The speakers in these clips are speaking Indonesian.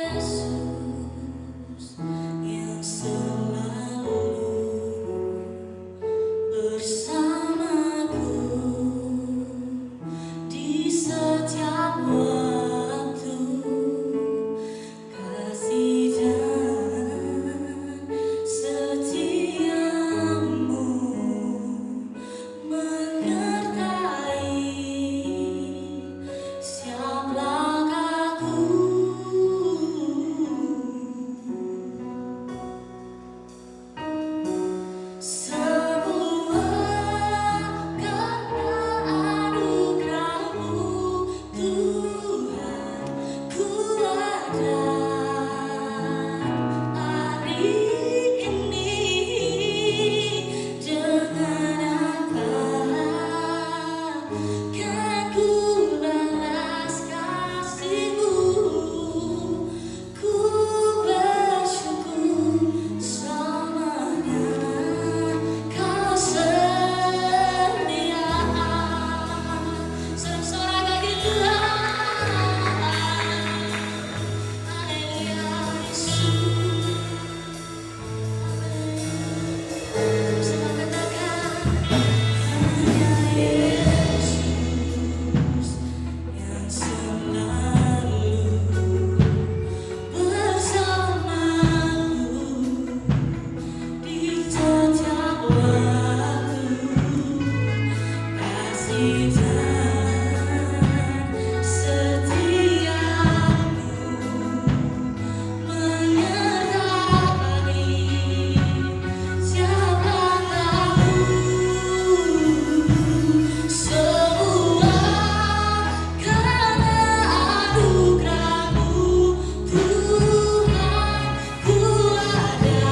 Yesus yang selalu bersamaku di setiap waktu. Kasih dan setiamu menyertai setiap langkahku. Semua karena anugerah-Mu, Tuhan. Ku ada hari ini dengan apa kan ku balas kasih-Mu. Ku bersyukur selamanya Kau setia. Sorak-sorai bagi Tuhan. Haleluya Yesus. Bersama katakan hanya Yesus yang selalu bersamaku di setiap waktu. Kasih dan setiamu menyertai setiap langkahku. Semua karena anugerah-Mu, Tuhan. Ku ada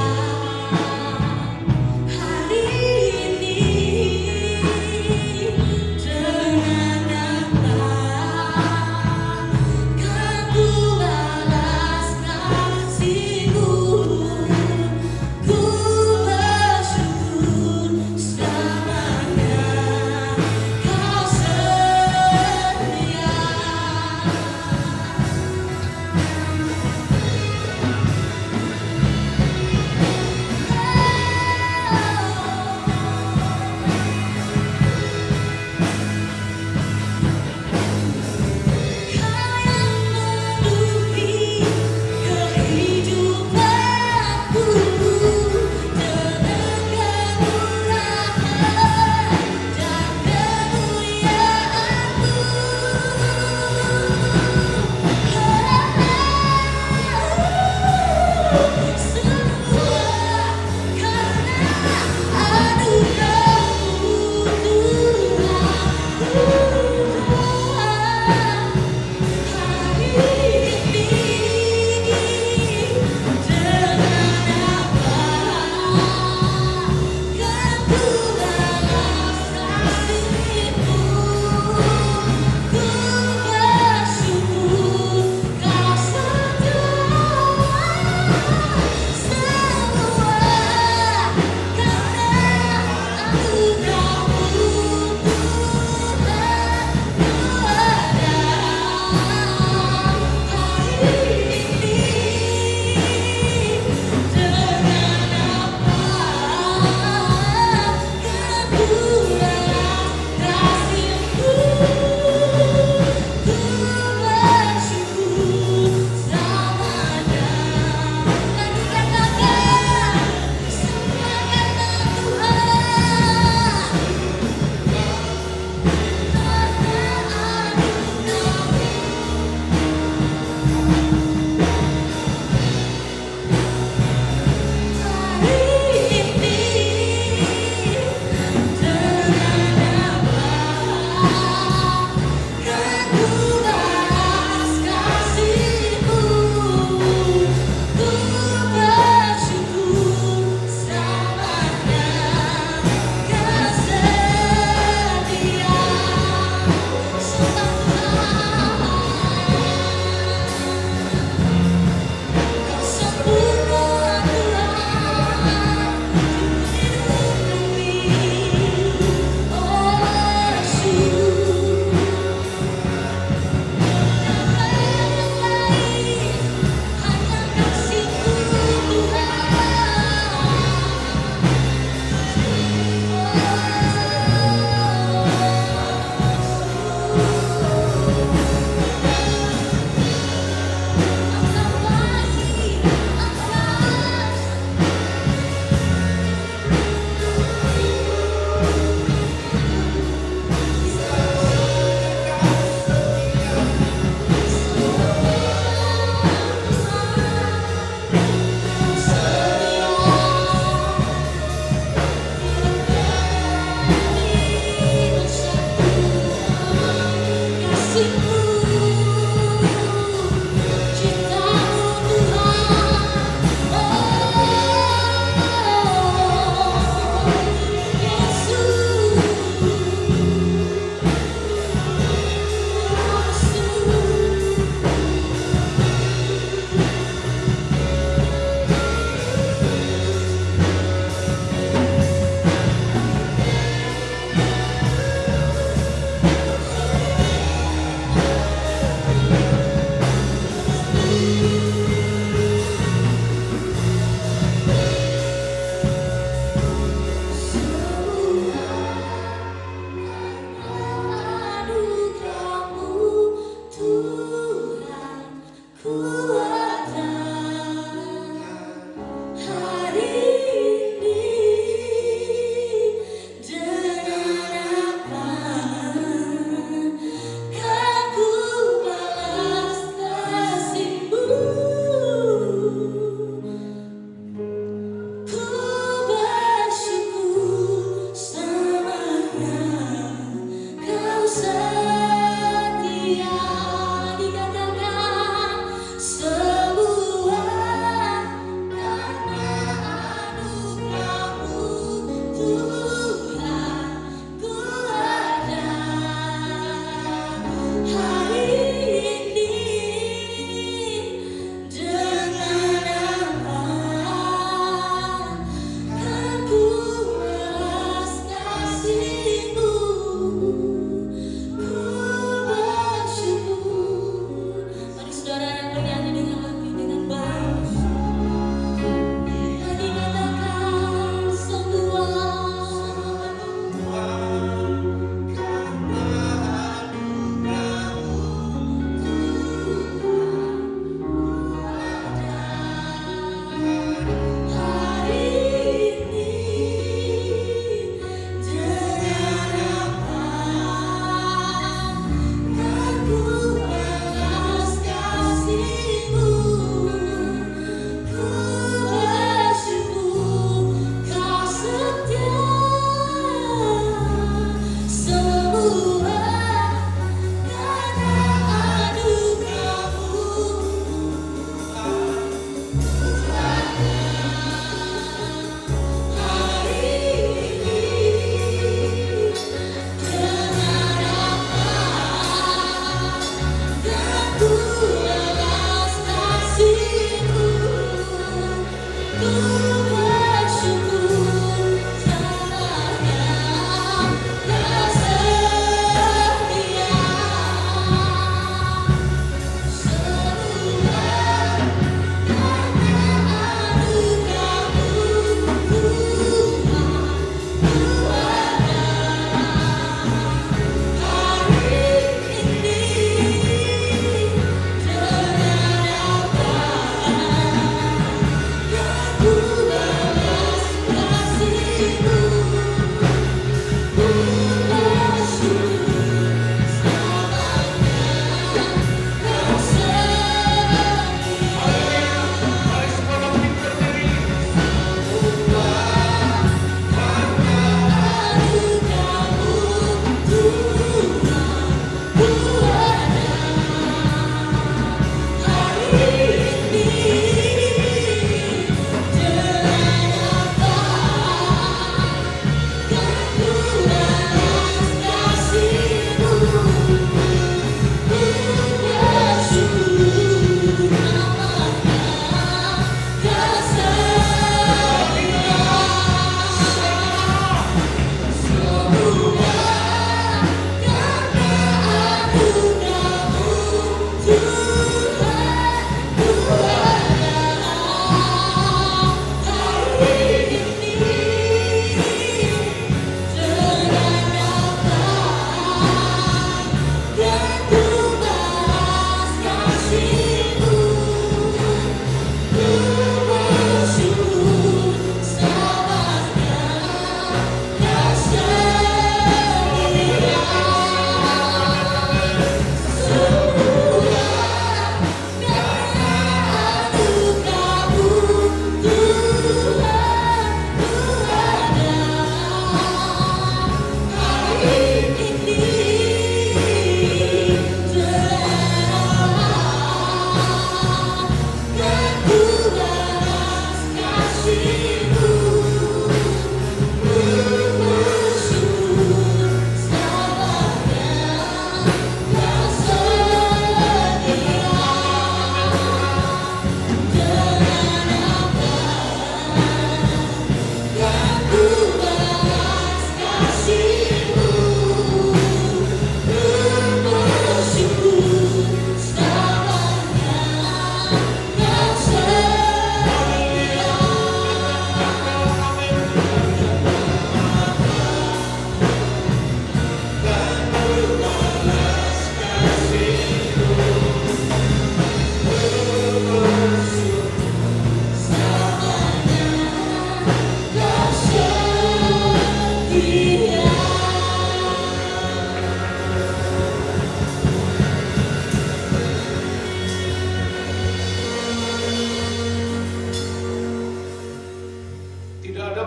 hari ini dengan apa kan ku balas kasih-Mu. Ku bersyukur selamanya Kau setia. Kau yang memenuhi kehidupanku dengan kemurahan dan kemuliaan-Mu. Semua karena anugerah-Mu, Tuhan. Hari ini dengan apa kan ku balas kasih-Mu. Ku bersyukur Kau setia.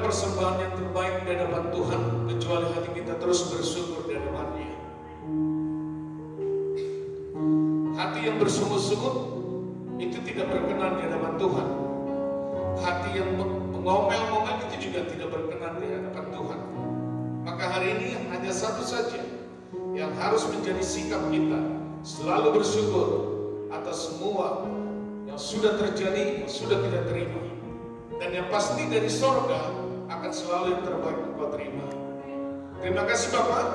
persembahan yang terbaik di hadapan Tuhan kecuali hati kita terus bersyukur di hadapan-Nya. Hati yang bersungut-sungut itu tidak berkenan di hadapan Tuhan. Hati yang mengomel-ngomel itu juga tidak berkenan di hadapan Tuhan. Maka hari ini hanya satu saja yang harus menjadi sikap kita, selalu bersyukur atas semua yang sudah terjadi, yang sudah kita terima. Dan yang pasti dari sorga akan selalu yang terbaik engkau terima. Terima kasih Bapak.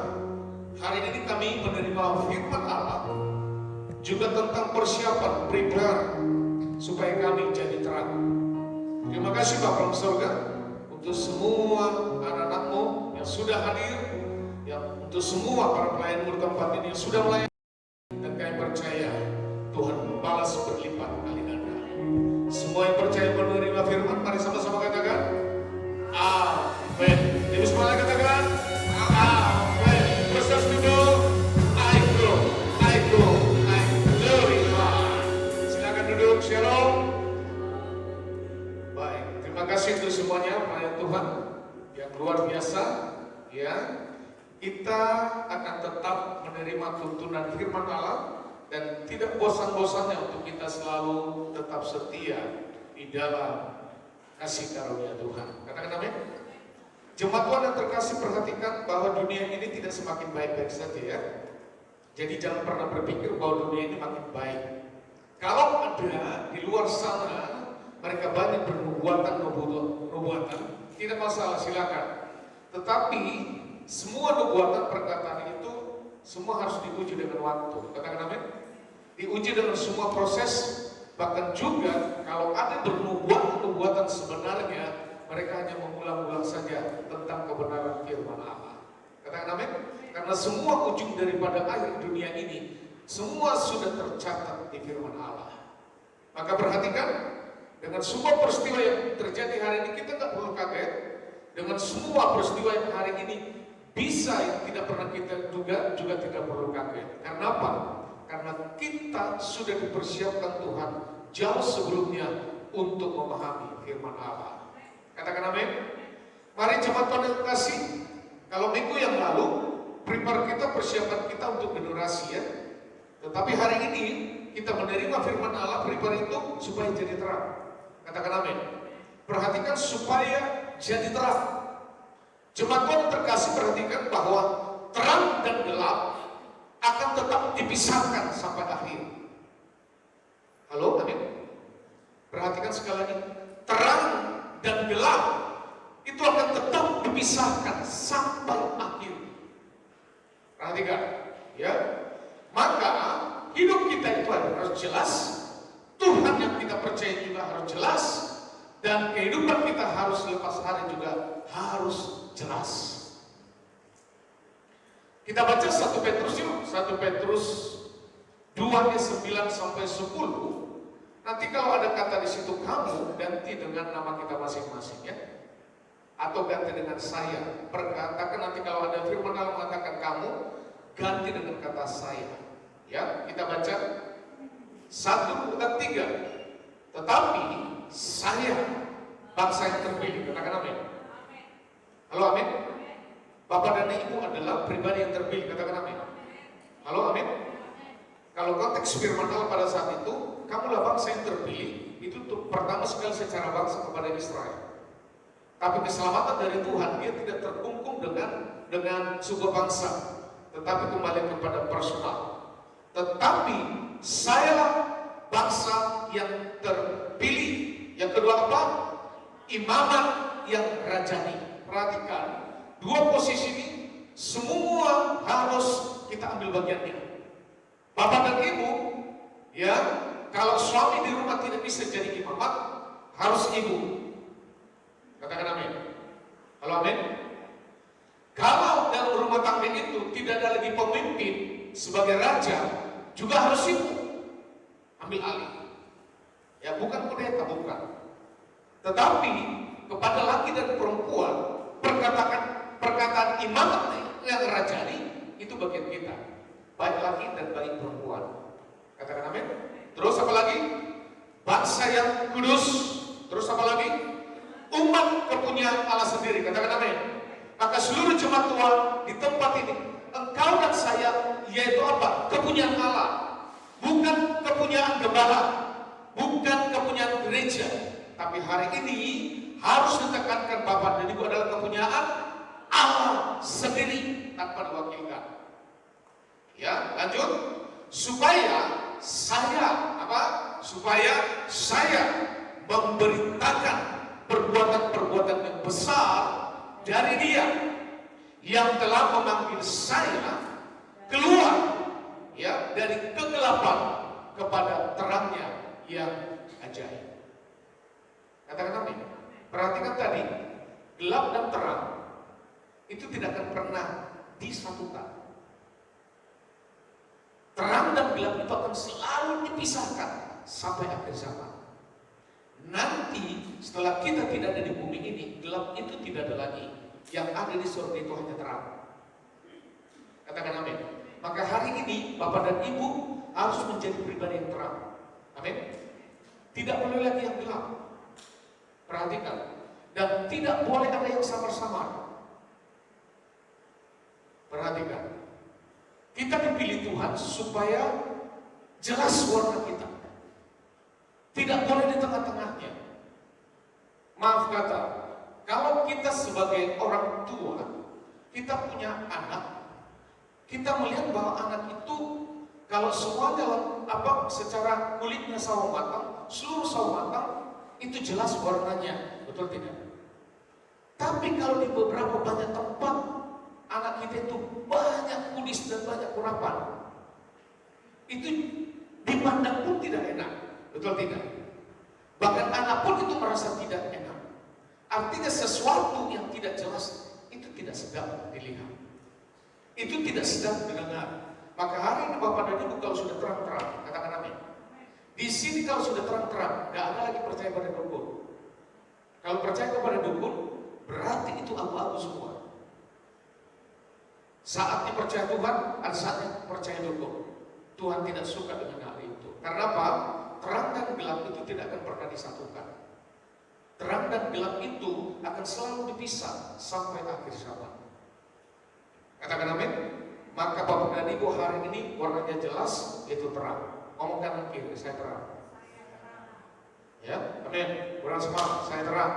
Hari ini kami menerima firman Allah juga tentang persiapan, prepare supaya kami jadi terang. Terima kasih Bapak di sorga untuk semua anak-anak-Mu yang sudah hadir, yang untuk semua para pelayan di tempat ini yang sudah melayani, dan kami percaya Tuhan membalas berlipat kali ganda. Semua yang percaya menerima firman, mari sama-sama katakan amin. Jadi semua katakan amin. Terus duduk. I glorify. Silakan duduk. Shalom. Baik, terima kasih untuk semuanya pelayan Tuhan yang luar biasa. Ya, kita akan tetap menerima tuntunan firman Allah dan tidak bosan-bosannya untuk kita selalu tetap setia di dalam kasih karunia Tuhan. Katakan amin. Jemaat Tuhan yang terkasih, perhatikan bahwa dunia ini tidak semakin baik-baik saja ya. Jadi jangan pernah berpikir bahwa dunia ini makin baik. Kalau ada di luar sana mereka banyak bernubuatan, tidak masalah, silakan. Tetapi semua nubuatan perkataan itu semua harus diuji dengan waktu. Katakan amin. Diuji dengan semua proses. Bahkan juga kalau ada bernubuatan sebenarnya, mereka hanya mengulang-ulang saja tentang kebenaran firman Allah. Katakan amin. Karena semua ujung daripada akhir dunia ini semua sudah tercatat di firman Allah. Maka perhatikan, dengan semua peristiwa yang terjadi hari ini kita nggak perlu kaget. Dengan semua peristiwa yang hari ini bisa yang tidak pernah kita duga juga tidak perlu kaget. Karena apa? Karena kita sudah dipersiapkan Tuhan jauh sebelumnya untuk memahami firman Allah. Katakan amin. Mari jemaat Tuhan yang kasih, kalau minggu yang lalu prepare kita, persiapan kita untuk generasi ya. Tetapi hari ini kita menerima firman Allah, prepare itu supaya jadi terang. Katakan amin. Perhatikan supaya jadi terang. Jemaat Tuhan terkasih, perhatikan bahwa terang dan gelap akan tetap dipisahkan sampai akhir. Halo, amin. Perhatikan sekali lagi, terang dan gelap itu akan tetap dipisahkan sampai akhir. Perhatikan, ya. Maka hidup kita itu harus jelas, Tuhan yang kita percaya juga harus jelas, dan kehidupan kita harus lepas hari juga harus jelas. Kita baca 1 Petrus yuk, 1 Petrus 2 ayat 9 sampai 10. Nanti kalau ada kata di situ kamu, ganti dengan nama kita masing-masing ya. Atau ganti dengan saya. Perkatakan nanti kalau ada firman Allah mengatakan kamu, ganti dengan kata saya. Ya, kita baca 1, 2, 3. Tetapi saya bangsa yang terpilih. Katakan amin. Halo, amin. Bapak dan Ibu adalah pribadi yang terpilih. Katakan amin. Halo, amin. Kalau konteks firman Allah pada saat itu, kamulah bangsa yang terpilih, itu pertama sekali secara bangsa kepada Israel. Tapi keselamatan dari Tuhan dia tidak terkungkung dengan suku bangsa, tetapi kembali kepada personal. Tetapi saya bangsa yang terpilih. Yang kedua apa? Imamat yang rajani. Perhatikan, dua posisi ini semua harus kita ambil bagiannya. Bapak dan Ibu, ya, kalau suami di rumah tidak bisa jadi imamat, harus ibu. Katakan amin. Halo, amin. Kalau dalam rumah tangga itu tidak ada lagi pemimpin sebagai raja, juga harus ibu ambil alih. Ya, bukan pendeta, bukan. Tetapi kepada laki dan perempuan, perkataan imamat yang rajani itu bagian kita, baik laki dan baik perempuan. Katakan amin. Terus apa lagi? Bangsa yang kudus. Terus apa lagi? umat kepunyaan Allah sendiri. Katakan amin. Maka seluruh jemaat Tuhan di tempat ini, engkau dan saya, yaitu apa? Kepunyaan Allah. Bukan kepunyaan gembala, bukan kepunyaan gereja. Tapi hari ini harus ditekankan Bapak dan Ibu adalah kepunyaan Allah sendiri tanpa diwakilkan. Ya, lanjut. Supaya saya memberitakan perbuatan-perbuatan yang besar dari Dia yang telah memanggil saya keluar ya dari kegelapan kepada terangnya yang ajaib. Katakan amin. Perhatikan tadi, gelap dan terang itu tidak akan pernah disatukan. Terang dan gelap itu akan selalu dipisahkan sampai akhir zaman. Nanti setelah kita tidak ada di bumi ini, gelap itu tidak ada lagi. Yang ada di surga itu hanya terang. Katakan amin. Maka hari ini Bapak dan Ibu harus menjadi pribadi yang terang. Amin. Tidak boleh lagi yang gelap. Perhatikan. Dan tidak boleh ada yang samar-samar. Perhatikan. Kita dipilih Tuhan supaya jelas warna kita. Tidak boleh di tengah-tengahnya. Maaf kata, kalau kita sebagai orang tua, kita punya anak, kita melihat bahwa anak itu kalau semuanya secara kulitnya sawo matang, seluruh sawo matang itu jelas warnanya, betul tidak? Tapi kalau di beberapa banyak tempat anak kita itu banyak kunis dan banyak kurapan, itu dipandang pun tidak enak, betul tidak? Bahkan anak pun itu merasa tidak enak. Artinya sesuatu yang tidak jelas itu tidak sedap dilihat, itu tidak sedap didengar. Maka hari ini Bapak dan Ibu kalau sudah terang-terang, katakan amin. Di sini kalau sudah terang-terang, tidak ada lagi percaya pada dukun. Kalau percaya kepada dukun, berarti itu abu-abu semua. Saatnya percaya Tuhan, ada saatnya percaya dukun. Tuhan tidak suka dengan hal itu. Karena apa? Terang dan gelap itu tidak akan pernah disatukan. Terang dan gelap itu akan selalu dipisah sampai akhir zaman. Katakan amin. Maka Bapak dan Ibu hari ini warnanya jelas, yaitu terang. Ngomong kanan kiri, saya terang. Ya, amin. Kurang semangat, saya terang.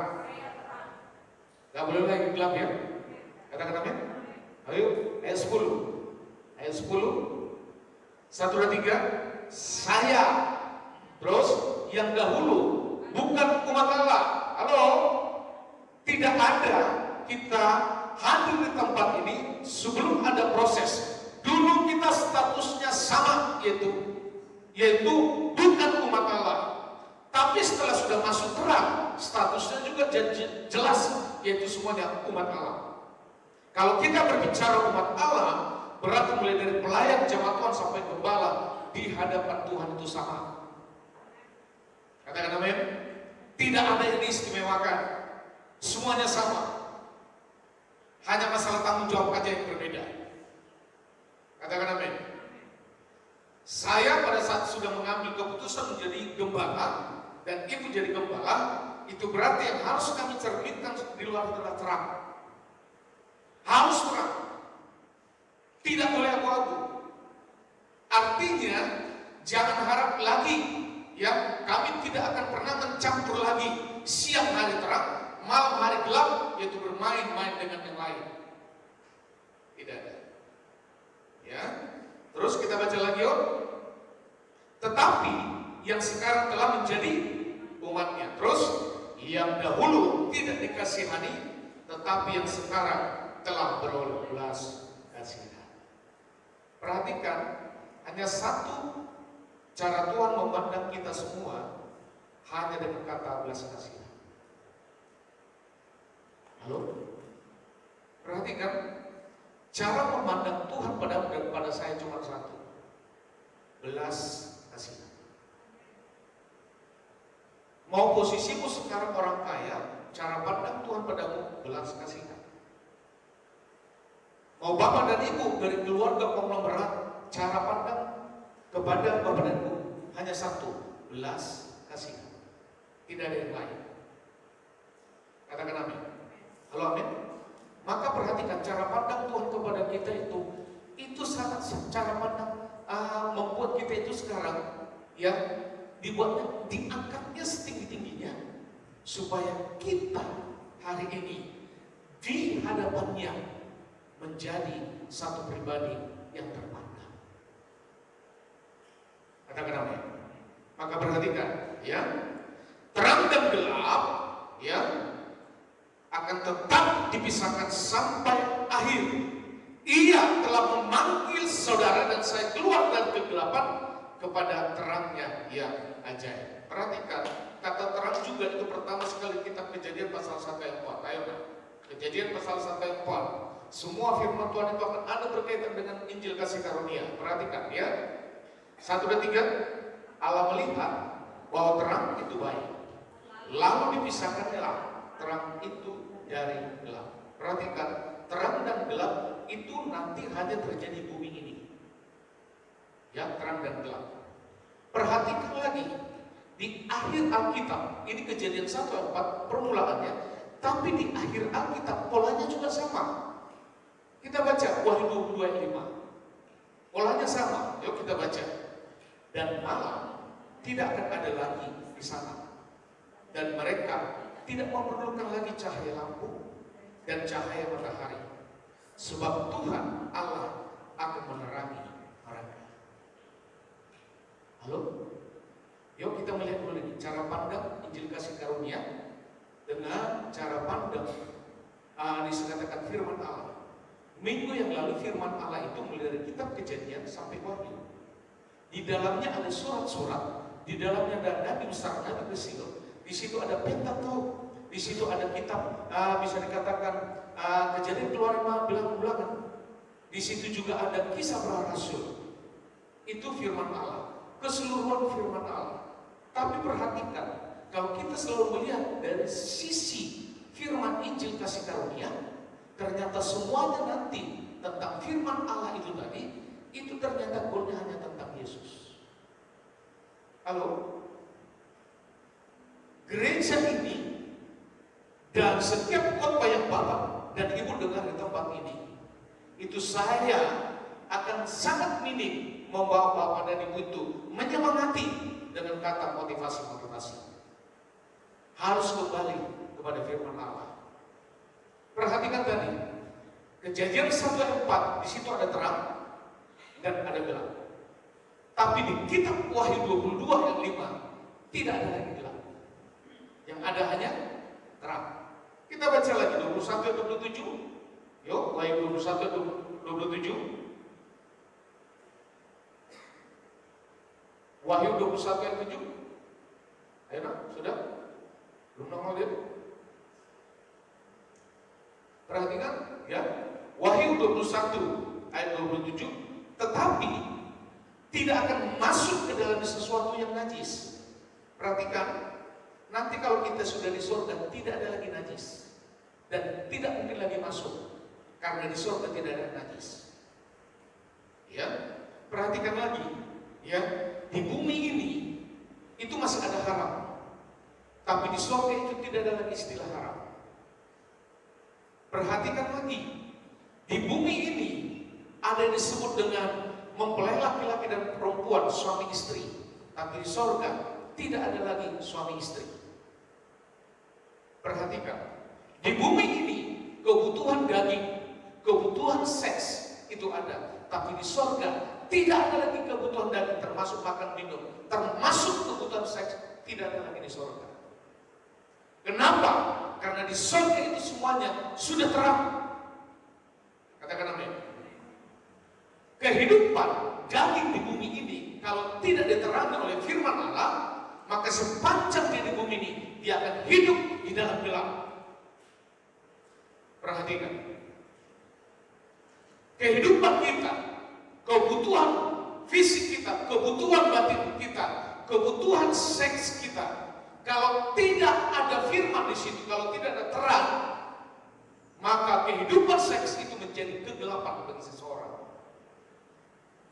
Gak boleh lagi gelap ya. Katakan amin. Ayo, ayat 10. Ayat 10. 1, 2, 3. Saya. Terus yang dahulu bukan umat Allah. Halo. Tidak ada kita hadir di tempat ini sebelum ada proses. Dulu kita statusnya sama, yaitu bukan umat Allah. Tapi setelah sudah masuk terang, statusnya juga jelas, yaitu semuanya umat Allah. Kalau kita berbicara umat Allah, berarti mulai dari pelayan jemaat Tuhan sampai gembala di hadapan Tuhan itu sama. Katakan amin. Tidak ada yang diistimewakan, semuanya sama. Hanya masalah tanggung jawab aja yang berbeda. Katakan amin. Saya pada saat sudah mengambil keputusan menjadi gembala dan ibu jadi gembala, itu berarti yang harus kami cerminkan di luar adalah terang. Harus terang. Tidak boleh abu-abu. Artinya jangan harap lagi ya kami tidak akan pernah mencampur lagi siang hari terang, malam hari gelap, yaitu bermain-main dengan yang lain. Tidak ada. Ya. Terus kita baca lagi yuk. Tetapi yang sekarang telah menjadi umatnya. Terus yang dahulu tidak dikasihani, tetapi yang sekarang telah beroleh belas kasihan. Perhatikan, hanya satu cara Tuhan memandang kita semua, hanya dengan kata belas kasihan. Halo? Perhatikan, cara memandang Tuhan pada saya cuma satu, belas kasihan. Mau posisimu sekarang orang kaya, cara pandang Tuhan padamu belas kasihan. Mau bapak dan ibu dari keluarga konglomerat, cara pandang kepada bapak dan ibu hanya satu, belas kasihan. Tidak ada yang lain. cara pandang membuat kita itu sekarang ya dibuatnya, diangkatnya setinggi-tingginya supaya kita hari ini di hadapannya menjadi satu pribadi yang terpandang. Katakan amin. Maka perhatikan ya, terang dan gelap ya akan tetap dipisahkan sampai akhir. Ia telah memanggil saudara dan saya keluar dari kegelapan kepada terangnya yang ajaib. Perhatikan, kata terang juga itu pertama sekali kitab Kejadian pasal 1 ayat 4. Ayo nah, Kejadian pasal 1 ayat 4. Semua firman Tuhan itu akan ada berkaitan dengan Injil kasih karunia. Perhatikan ya. 1 dan 3, Allah melihat bahwa terang itu baik. Lalu dipisahkannya lah terang itu dari gelap. Perhatikan, terang dan gelap itu nanti hanya terjadi di bumi ini. Ya, terang dan gelap. Perhatikan lagi, di akhir Alkitab, ini Kejadian 1 ayat 4 permulaannya, tapi di akhir Alkitab polanya juga sama. Kita baca Wahyu 22 ayat 5. Polanya sama, yuk kita baca. Dan malam tidak akan ada lagi di sana. Dan mereka tidak memerlukan lagi cahaya lampu dan cahaya matahari. Sebab Tuhan Allah akan menerangi mereka. Halo? Yuk kita melihat dulu ini cara pandang Injil kasih karunia dengan cara pandang disebutkan firman Allah. Minggu yang lalu firman Allah itu mulai dari kitab Kejadian sampai Wahyu. Di dalamnya ada surat-surat, di dalamnya ada nabi besar, nabi kecil. Di situ ada Pentatuk, di situ ada kitab bisa dikatakan Kejadian Keluaran bilangan-bilangan. Di situ juga ada kisah para rasul. Itu firman Allah, keseluruhan firman Allah. Tapi perhatikan, kalau kita selalu melihat dari sisi firman Injil kasih karunia, ternyata semuanya nanti tentang firman Allah itu tadi, itu ternyata goalnya hanya tentang Yesus. Halo? Gereja ini dan setiap khotbah yang Bapak dan Ibu dengar di tempat ini, itu saya akan sangat minim membawa Bapak dan Ibu itu menyemangati dengan kata motivasi-motivasi. Harus kembali kepada firman Allah. Perhatikan tadi, Kejadian 1 ayat 4, di situ ada terang dan ada gelap. Tapi di kitab Wahyu 22 ayat 5 tidak ada lagi gelap. Yang ada hanya terang. Kita baca lagi 21 ayat 27. Yuk, Wahyu 21 ayat 27. Wahyu 21 ayat 7. Ayo nak, sudah? Belum nongol dia? Perhatikan ya. Wahyu 21 ayat 27. Tetapi tidak akan masuk ke dalam sesuatu yang najis. Perhatikan, nanti kalau kita sudah di surga tidak ada lagi najis dan tidak mungkin lagi masuk karena di surga tidak ada najis. Ya, perhatikan lagi. Ya, di bumi ini itu masih ada haram, tapi di surga itu tidak ada lagi istilah haram. Perhatikan lagi, di bumi ini ada yang disebut dengan mempelai laki-laki dan perempuan suami istri, tapi di surga tidak ada lagi suami istri. Perhatikan, di bumi ini kebutuhan daging, kebutuhan seks itu ada, tapi di surga tidak ada lagi kebutuhan daging, termasuk makan minum, termasuk kebutuhan seks tidak ada lagi di surga. Kenapa? Karena di surga itu semuanya sudah terang. Katakan amin. Kehidupan daging di bumi ini kalau tidak diterangi oleh firman Allah, maka sepanjang dia di bumi ini dia akan hidup di dalam gelap. Perhatikan, kehidupan kita, kebutuhan fisik kita, kebutuhan batin kita, kebutuhan seks kita, kalau tidak ada firman di situ, kalau tidak ada terang, maka kehidupan seks itu menjadi kegelapan bagi seseorang.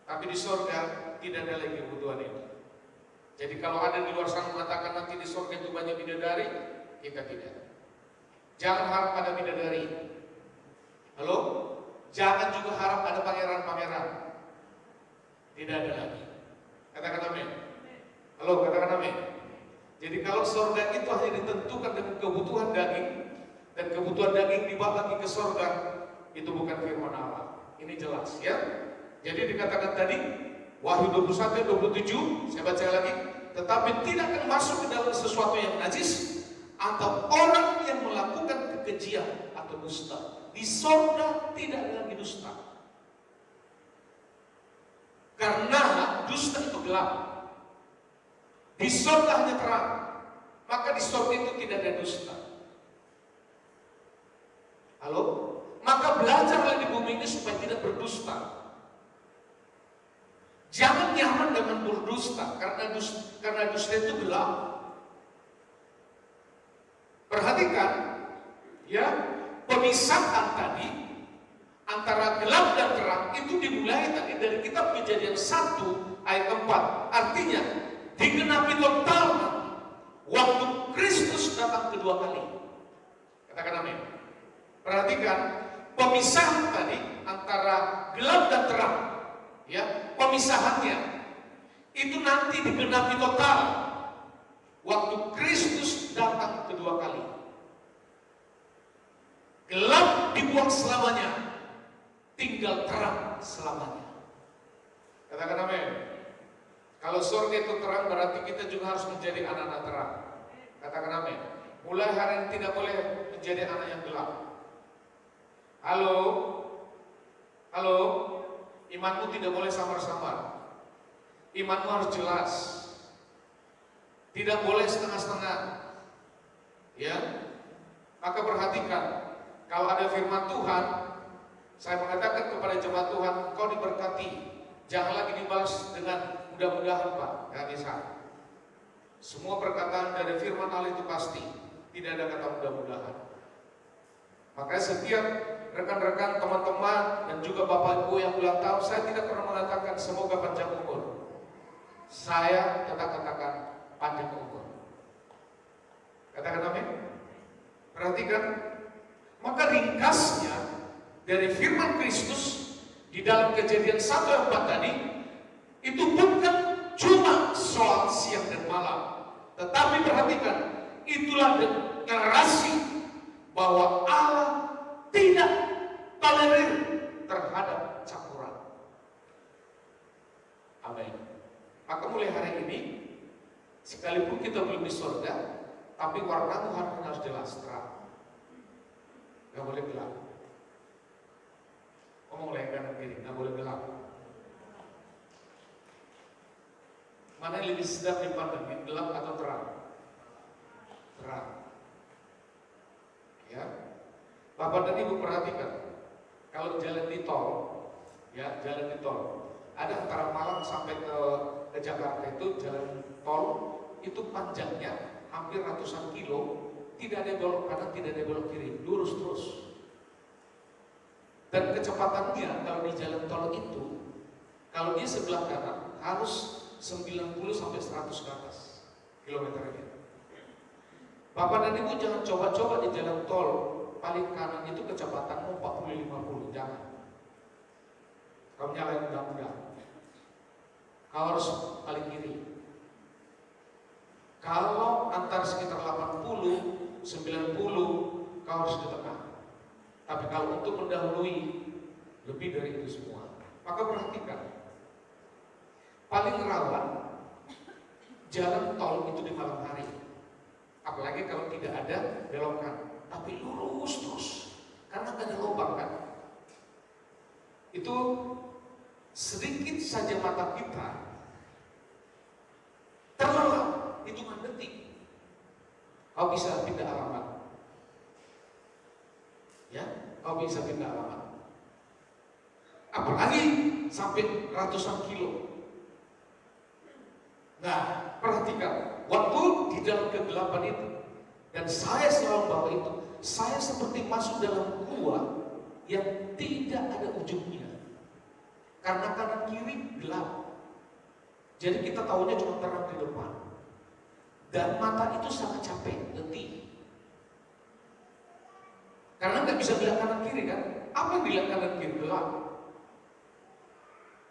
Tapi di surga tidak ada lagi kebutuhan itu. Jadi kalau ada di luar sana mengatakan nanti di surga itu banyak bidadari, kita tidak. Jangan harap ada bidadari. Halo? Jangan juga harap ada pangeran-pangeran. Tidak ada lagi. Katakan amin. Halo, katakan amin. Jadi kalau sorga itu hanya ditentukan dengan kebutuhan daging, dan kebutuhan daging dibawa lagi ke sorga, itu bukan firman Allah. Ini jelas ya. Jadi dikatakan tadi Wahyu 21 ayat 27, saya baca lagi, tetapi tidak akan masuk ke dalam sesuatu yang najis atau orang yang melakukan kekejian atau dusta. Di sorga tidak ada lagi dusta. Karena dusta itu gelap. Di sorga hanya terang. Maka di sorga itu tidak ada dusta. Halo? Maka belajarlah di bumi ini supaya tidak berdusta. Jangan nyaman dengan berdusta, karena dusta itu gelap. Perhatikan, ya, pemisahan tadi antara gelap dan terang itu dimulai tadi dari kitab Kejadian 1 ayat 4. Artinya digenapi total waktu Kristus datang kedua kali. Katakan amin. Perhatikan pemisahan tadi antara gelap dan terang. Ya, pemisahannya itu nanti digenapi total waktu Kristus datang kedua kali. Gelap dibuang selamanya, tinggal terang selamanya. Katakan amin. Kalau surga itu terang, berarti kita juga harus menjadi anak-anak terang. Katakan amin. Mulai hari ini tidak boleh menjadi anak yang gelap. Halo, halo. Imanmu tidak boleh samar-samar. Imanmu harus jelas. Tidak boleh setengah-setengah. Ya. Maka perhatikan, kalau ada firman Tuhan, saya mengatakan kepada jemaat Tuhan, kau diberkati. Jangan lagi dibalas dengan mudah-mudahan, Pak. Gak bisa. Semua perkataan dari firman Allah itu pasti. Tidak ada kata mudah-mudahan. Makanya setiap rekan-rekan, teman-teman, dan juga Bapak Ibu yang ulang tahun, saya tidak pernah mengatakan semoga panjang umur. Saya tetap katakan panjang umur. Katakan amin. Perhatikan, maka ringkasnya dari firman Kristus di dalam Kejadian 1 ayat 4 tadi, itu bukan cuma soal siang dan malam, tetapi perhatikan, itulah deklarasi bahwa Allah tidak tolerir terhadap campuran. Amin. Maka mulai hari ini, sekalipun kita belum di surga, tapi warnamu harus jelas terang. Gak boleh gelap. Ngomong lagi kanan kiri, gak boleh gelap. Mana yang lebih sedap dipandang, gelap atau terang? Terang. Ya, Bapak dan Ibu perhatikan, kalau jalan di tol, ya jalan di tol, ada antara Malang sampai ke Jakarta itu jalan tol itu panjangnya hampir ratusan kilo, tidak ada belok kanan, tidak ada belok kiri, lurus terus. Dan kecepatannya kalau di jalan tol itu, kalau dia sebelah kanan harus 90 sampai 100 ke atas kilometernya. Bapak dan Ibu jangan coba-coba di jalan tol paling kanan itu kecepatanmu 40-50, jangan. Kau nyalain undang-undang. Kau harus paling kiri. Kalau antar sekitar 80, 90, kau harus di tengah. Tapi kalau untuk mendahului lebih dari itu semua, maka perhatikan. Paling rawan jalan tol itu di malam hari. Apalagi kalau tidak ada belokan, tapi lurus terus, karena gak ada lubang kan. Itu sedikit saja mata kita terlelap, hitungan detik, kau bisa pindah alamat. Ya, kau bisa pindah alamat. Apalagi sampai ratusan kilo. Nah, perhatikan, waktu di dalam kegelapan itu, dan saya selalu bawa itu, saya seperti masuk dalam gua yang tidak ada ujungnya. Karena kanan kiri gelap. Jadi kita tahunya cuma terang di depan. Dan mata itu sangat capek, letih. Karena nggak bisa bilang kanan kiri kan? Apa yang bilang kanan kiri? Gelap.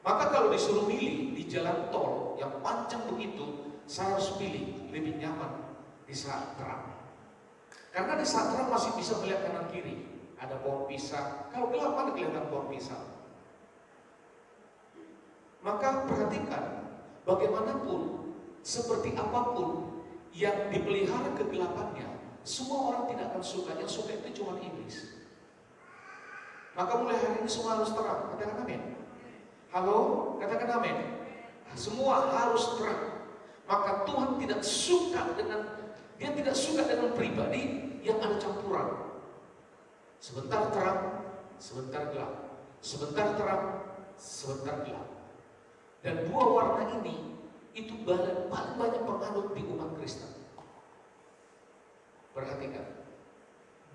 Maka kalau disuruh milih di jalan tol yang panjang begitu, saya harus pilih lebih nyaman di saat terang. Karena di saat terang masih bisa melihat kanan kiri, ada pohon pisang. Kalau gelap mana kelihatan pohon pisang? Maka perhatikan, bagaimanapun, seperti apapun yang dipelihara kegelapannya, semua orang tidak akan suka. Yang suka itu cuma iblis. Maka mulai hari ini semua harus terang. Katakan amin. Halo, katakan amin. Semua harus terang. Maka Tuhan tidak suka dengan pribadi yang ada campuran. Sebentar terang, sebentar gelap. Sebentar terang, sebentar gelap. Dan dua warna ini itu paling banyak penganut di umat Kristen. Perhatikan,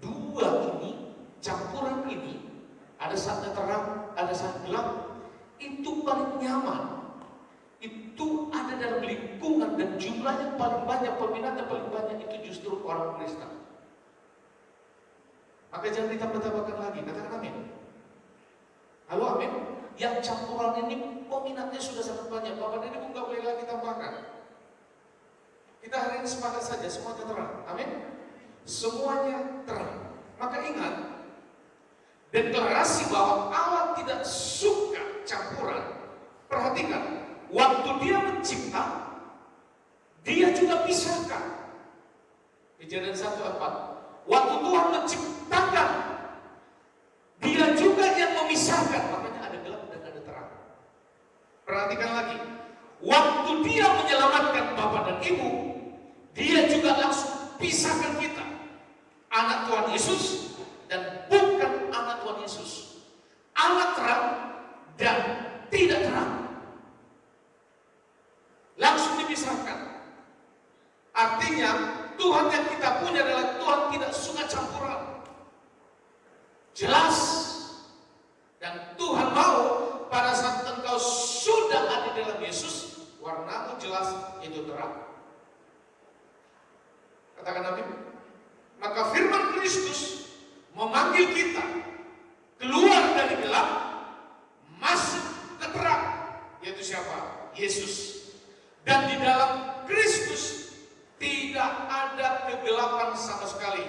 dua ini, campuran ini, ada saatnya terang, ada saat gelap, itu paling nyaman. Itu ada dalam lingkungan dan jumlahnya paling banyak, peminatnya paling banyak itu justru orang Kristen. Maka jangan ditambah-tambahkan lagi, katakan amin. Halo, amin. Yang campuran ini peminatnya sudah sangat banyak. Bapak ini pun nggak boleh lagi tambahkan. Kita hari ini sepakat saja, semuanya terang. Amin. Semuanya terang. Maka ingat, deklarasi bahwa Allah tidak suka campuran. Perhatikan, waktu Dia mencipta, Dia juga pisahkan. Kejadian 1:4. Waktu Tuhan menciptakan, Dia juga yang memisahkan. Makanya ada gelap dan ada terang. Perhatikan lagi, waktu Dia menyelamatkan Bapak dan Ibu, Dia juga langsung pisahkan kita, anak Tuhan Yesus dan bukan anak Tuhan Yesus, anak terang dan tidak terang, langsung dipisahkan. Artinya Tuhan yang kita punya adalah Tuhan tidak suka campuran, jelas. Dan Tuhan mau pada saat engkau sudah ada dalam Yesus, warnamu jelas, itu terang. Katakan amin. Maka firman Kristus memanggil kita keluar dari gelap, masuk ke terang. Yaitu siapa? Yesus. Dan di dalam Kristus tidak ada kegelapan sama sekali.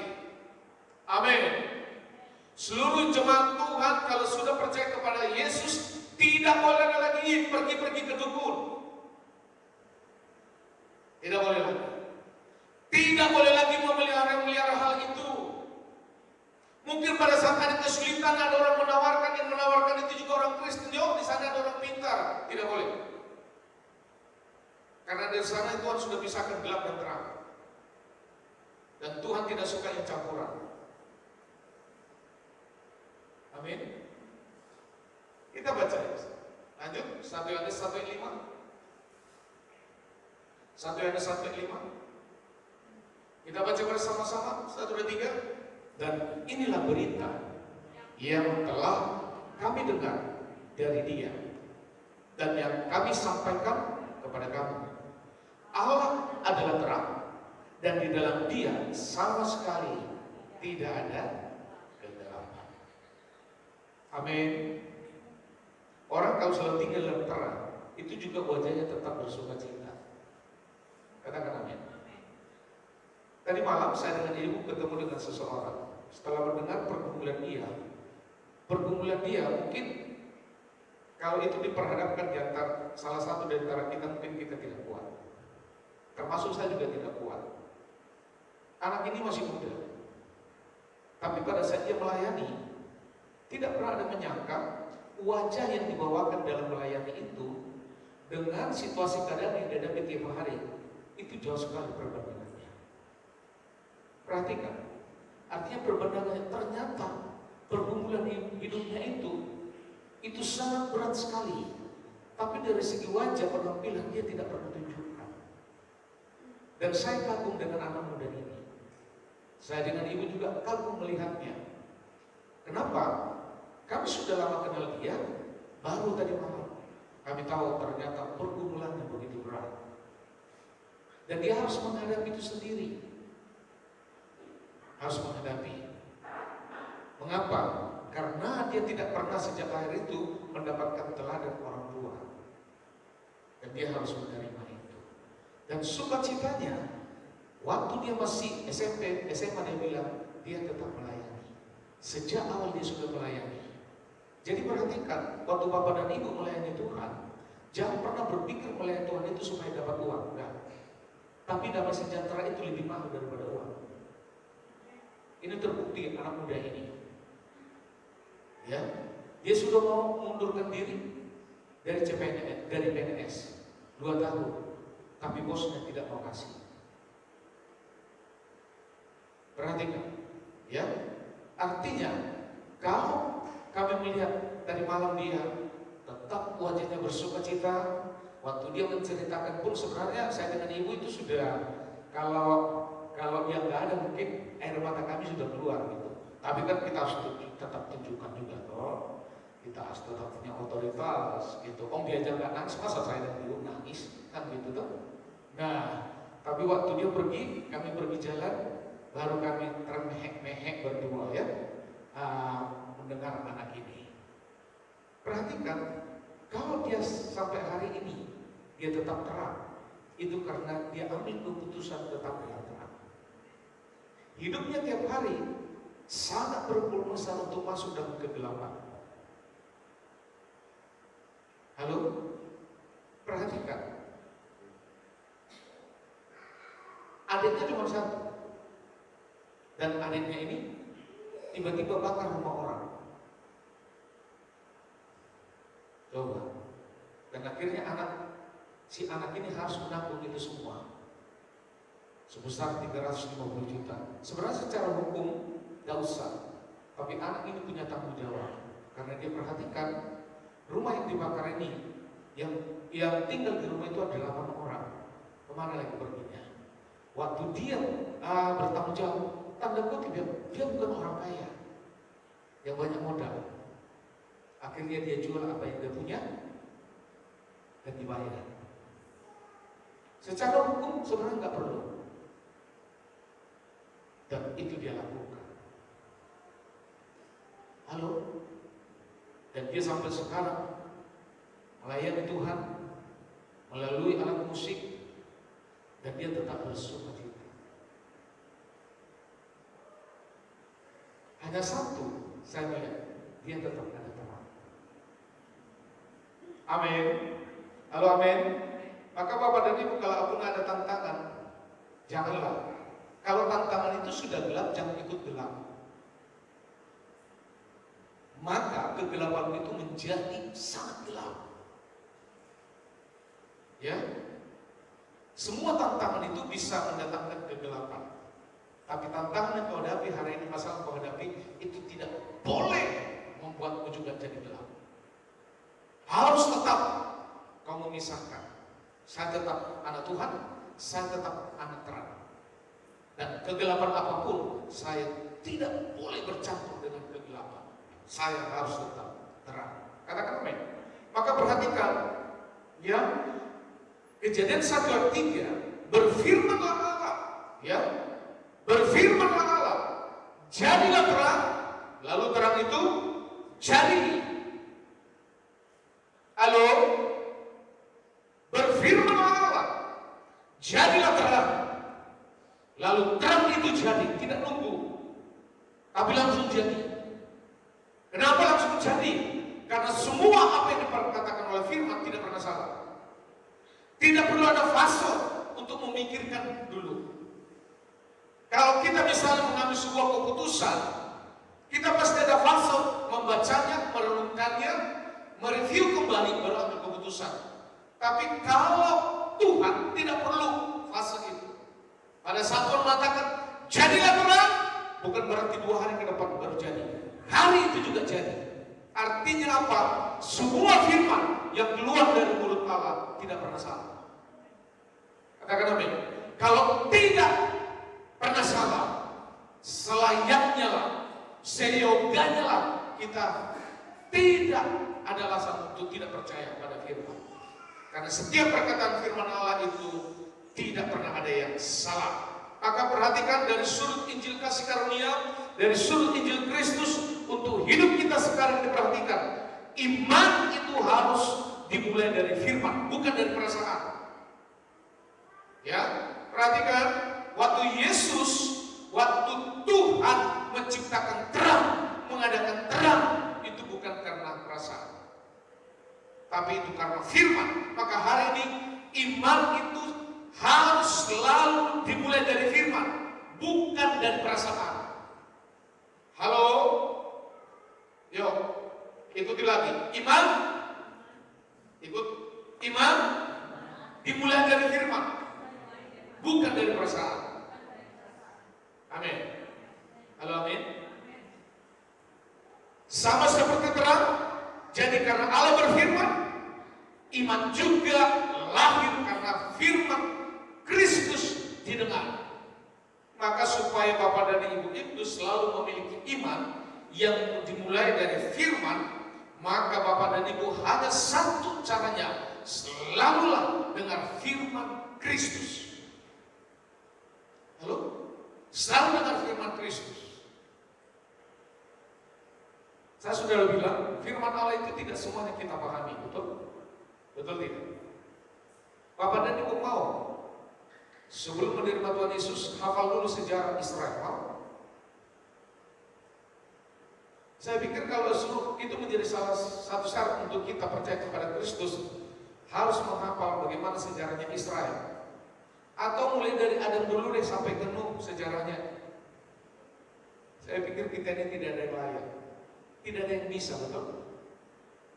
Amin. Seluruh jemaat Tuhan kalau sudah percaya kepada Yesus, tidak boleh lagi pergi-pergi ke dukun. Tidak boleh lagi. Tidak boleh lagi memelihara hal itu. Mungkin pada saat ada kesulitan, ada orang menawarkan, yang menawarkan itu juga orang Kristen. Yo, di sana ada orang pintar. Tidak boleh. Karena dari sana Tuhan sudah pisahkan gelap dan terang. Dan Tuhan tidak suka yang campuran. Amin. Kita baca ya. Lanjut, 1 Yohanes 1:5. 1 Yohanes 1:5. Kita baca bersama-sama, 1, 2, 3. Dan inilah berita yang telah kami dengar dari Dia dan yang kami sampaikan kepada kamu. Allah adalah terang dan di dalam Dia sama sekali tidak ada kegelapan. Amin. Orang kalau selalu tinggal dalam terang, itu juga wajahnya tetap bersuka cita. Katakan amin. Tadi malam saya dengan ibu ketemu dengan seseorang. Setelah mendengar pergumulan dia mungkin kalau itu diperhadapkan di antara salah satu di antara kita, mungkin kita tidak kuat. Termasuk saya juga tidak kuat. Anak ini masih muda, tapi pada saat dia melayani, tidak pernah ada menyangka wajah yang dibawakan dalam melayani itu dengan situasi keadaan yang dihadapi tiap hari itu jauh sekali perbandingannya. Perhatikan, artinya perbandingannya ternyata pergumulan hidupnya itu sangat berat sekali. Tapi dari segi wajah penampilan dia tidak pernah tunjukkan. Dan saya kagum dengan anak muda ini. Saya dengan ibu juga kagum melihatnya. Kenapa? Kami sudah lama kenal dia, baru tadi malam kami tahu ternyata pergumulannya begitu berat. Dan dia harus menghadapi itu sendiri. Harus menghadapi. Mengapa? Karena dia tidak pernah sejak lahir itu mendapatkan teladan orang tua. Dan dia harus menerima itu. Dan sukacitanya, waktu dia masih SMP, SMA dia bilang, dia tetap melayani. Sejak awal dia sudah melayani. Jadi perhatikan, waktu Bapak dan Ibu melayani Tuhan, jangan pernah berpikir melayani Tuhan itu supaya dapat uang. Enggak. Tapi damai sejahtera itu lebih mahal daripada uang. Ini terbukti anak muda ini. Ya, dia sudah mau mengundurkan diri dari PNS 2 tahun, tapi bosnya tidak mau kasih. Perhatikan, ya. Artinya, kalau kami melihat dari malam dia tetap wajahnya bersuka cita, waktu dia menceritakan pun sebenarnya saya dengan ibu itu sudah kalau dia nggak ada mungkin air mata kami sudah keluar gitu. Tapi kan kita harus tetap tunjukkan juga toh, kita harus tetap punya otoritas gitu. Om diajar nggak nangis, masa saya dan ibu nangis kan gitu toh. Nah, tapi waktu dia pergi, kami pergi jalan, baru kami termehek-mehek berdua ya, mendengar anak ini. Perhatikan, kalau dia sampai hari ini dia tetap terang, itu karena dia ambil keputusan tetap terang. Hidupnya tiap hari sangat berpulmusan untuk masuk dalam kegelapan. Halo? Perhatikan. Adiknya cuma satu. Dan adiknya ini tiba-tiba bakar rumah orang. Coba. Dan akhirnya si anak ini harus menanggung itu semua. Sebesar 350 juta. Sebenarnya secara hukum gak usah, tapi anak ini punya tanggung jawab karena dia perhatikan rumah yang dibakar ini, yang tinggal di rumah itu ada 8 orang. Kemana lagi perginya? Waktu dia bertanggung jawab, tanda kutip dia bukan orang kaya yang banyak modal. Akhirnya dia jual apa yang dia punya dan dibayar. Secara hukum sebenarnya nggak perlu, dan itu dia lakukan. Halo? Dan dia sampai sekarang melayani Tuhan melalui alat musik, dan dia tetap bersuka cita. Hanya satu saya melihat, dia tetap ada terang. Amin. Halo, amin. Maka Bapak dan Ibu, kalau aku nggak ada tantangan, janganlah. Kalau tantangan itu sudah gelap, jangan ikut gelap. Maka kegelapan itu menjadi sangat gelap. Ya, semua tantangan itu bisa mendatangkan kegelapan. Tapi tantangan yang kau hadapi hari ini, masalah kau hadapi itu tidak boleh membuatmu juga jadi gelap. Harus tetap kau memisahkan. Saya tetap anak Tuhan, saya tetap anak terang. Dan kegelapan apapun, saya tidak boleh bercampur dengan kegelapan. Saya harus tetap terang. Katakan amin. Maka perhatikan, ya, Kejadian 1 ayat 3, berfirmanlah Allah, ya, berfirmanlah Allah, jadilah terang, lalu terang itu jadi. Halo, berfirmanlah Allah, jadilah terang, lalu terang itu jadi, tidak nunggu, tapi langsung jadi. Kenapa langsung jadi? Karena semua apa yang diperkatakan oleh firman tidak pernah salah. Tidak perlu ada fase untuk memikirkan dulu. Kalau kita misalnya mengambil sebuah keputusan, kita pasti ada fase membacanya, merenungkannya, mereview kembali baru ambil keputusan. Tapi kalau Tuhan tidak perlu fase itu. Pada saat Tuhan mengatakan jadilah terang, bukan berarti 2 hari ke depan baru jadi. Hari itu juga jadi. Artinya apa? Semua firman yang keluar dari mulut Allah tidak pernah salah. Katakan amin. Kalau tidak pernah salah, selayaknya lah, seyoganya lah kita tidak ada alasan untuk tidak percaya pada firman. Karena setiap perkataan firman Allah itu tidak pernah ada yang salah. Maka perhatikan dari sudut Injil kasih karunia, dari sudut Injil Kristus, untuk hidup kita sekarang diperhatikan. Iman itu harus dimulai dari firman, bukan dari perasaan. Ya, perhatikan, waktu Tuhan menciptakan terang, mengadakan terang, itu bukan karena perasaan, tapi itu karena firman. Maka hari ini iman itu harus selalu dimulai dari firman, bukan dari perasaan. Halo? Yuk, ikuti lagi. Iman dimulai dari firman, bukan dari perasaan. Amin. Halo, amin. Sama seperti terang. Jadi karena Allah berfirman, iman juga lahir karena firman Kristus didengar. Maka supaya Bapak dan Ibu itu selalu memiliki iman yang dimulai dari firman, maka Bapak dan Ibu hanya satu caranya, selalulah dengar firman Kristus. Halo? Selalu dengar firman Kristus. Saya sudah bilang, firman Allah itu tidak semuanya kita pahami, betul? Betul tidak? Bapak dan Ibu mau sebelum menerima Tuhan Yesus hafal dulu sejarah Israel, mau? Saya pikir kalau itu menjadi salah satu syarat untuk kita percaya kepada Kristus, harus menghafal bagaimana sejarahnya Israel. Atau mulai dari Adam dulu deh sampai ke Nuh sejarahnya. Saya pikir kita ini tidak ada yang layak, tidak ada yang bisa, betul?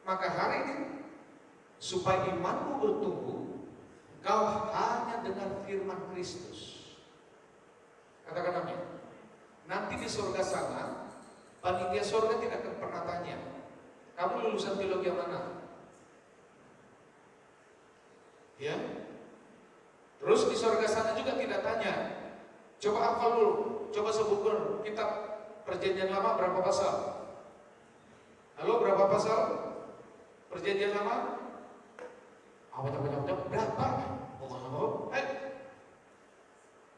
Maka hari ini supaya imanmu bertumbuh, kau hanya dengan firman Kristus. Katakan amin. Nanti di surga sana, panitia surga tidak akan pernah tanya, kamu lulusan teologi yang mana? Ya. Terus di surga sana juga tidak tanya, coba hafal dulu, coba sebutkan kitab Perjanjian Lama berapa pasal? Halo, berapa pasal? Perjanjian Lama? Berapa?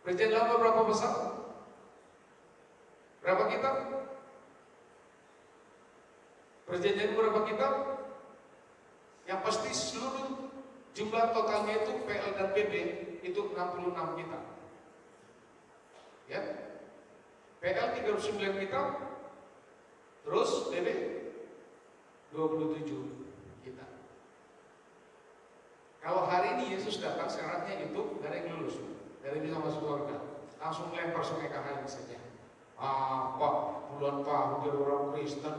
Perjanjian Lama berapa pasal? Berapa kitab? Perjanjian berapa kitab? Yang pasti seluruh jumlah totalnya itu PL dan PB itu 66 kitab. Ya. PL 39 kitab. Terus PB 27 kitab. Kalau hari ini Yesus datang, syaratnya itu gak ada yang lulus, gak ada yang bisa masuk surga, langsung lempar sungai Kahayan saja. Pak, puluhan tahun jadi orang Kristen,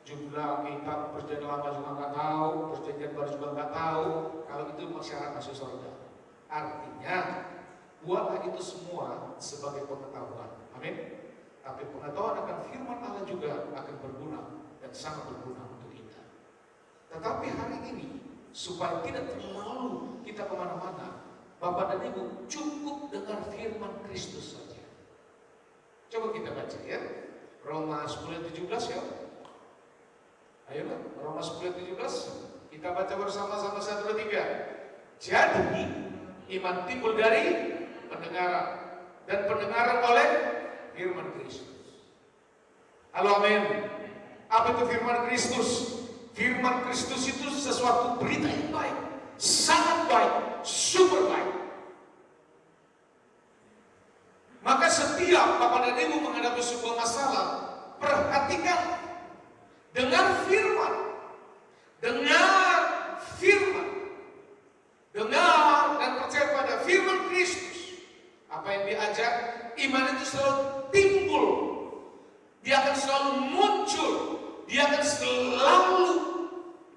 jumlah kitab Perjanjian Lama juga nggak tahu, Perjanjian Baru juga nggak tahu. Kalau itu syarat masuk surga. Artinya, buatlah itu semua sebagai pengetahuan. Amin. Tapi pengetahuan akan firman Allah juga akan berguna dan sangat berguna untuk kita. Tetapi hari ini, supaya tidak terlalu kita kemana-mana, Bapak dan Ibu cukup dengar firman Kristus saja. Coba kita baca ya, Roma 10:17 ya. Ayo Roma 10:17, kita baca bersama-sama 1, 2, 3. Jadi iman timbul dari pendengaran, dan pendengaran oleh firman Kristus. Halo, amin. Apa itu firman Kristus? Firman Kristus itu sesuatu berita yang baik, sangat baik, super baik. Maka setiap Bapak dan Ibu menghadapi sebuah masalah, perhatikan, dengar firman, dengar dan percaya pada firman Kristus. Apa yang diajak, iman itu selalu timbul, dia akan selalu muncul, dia akan selalu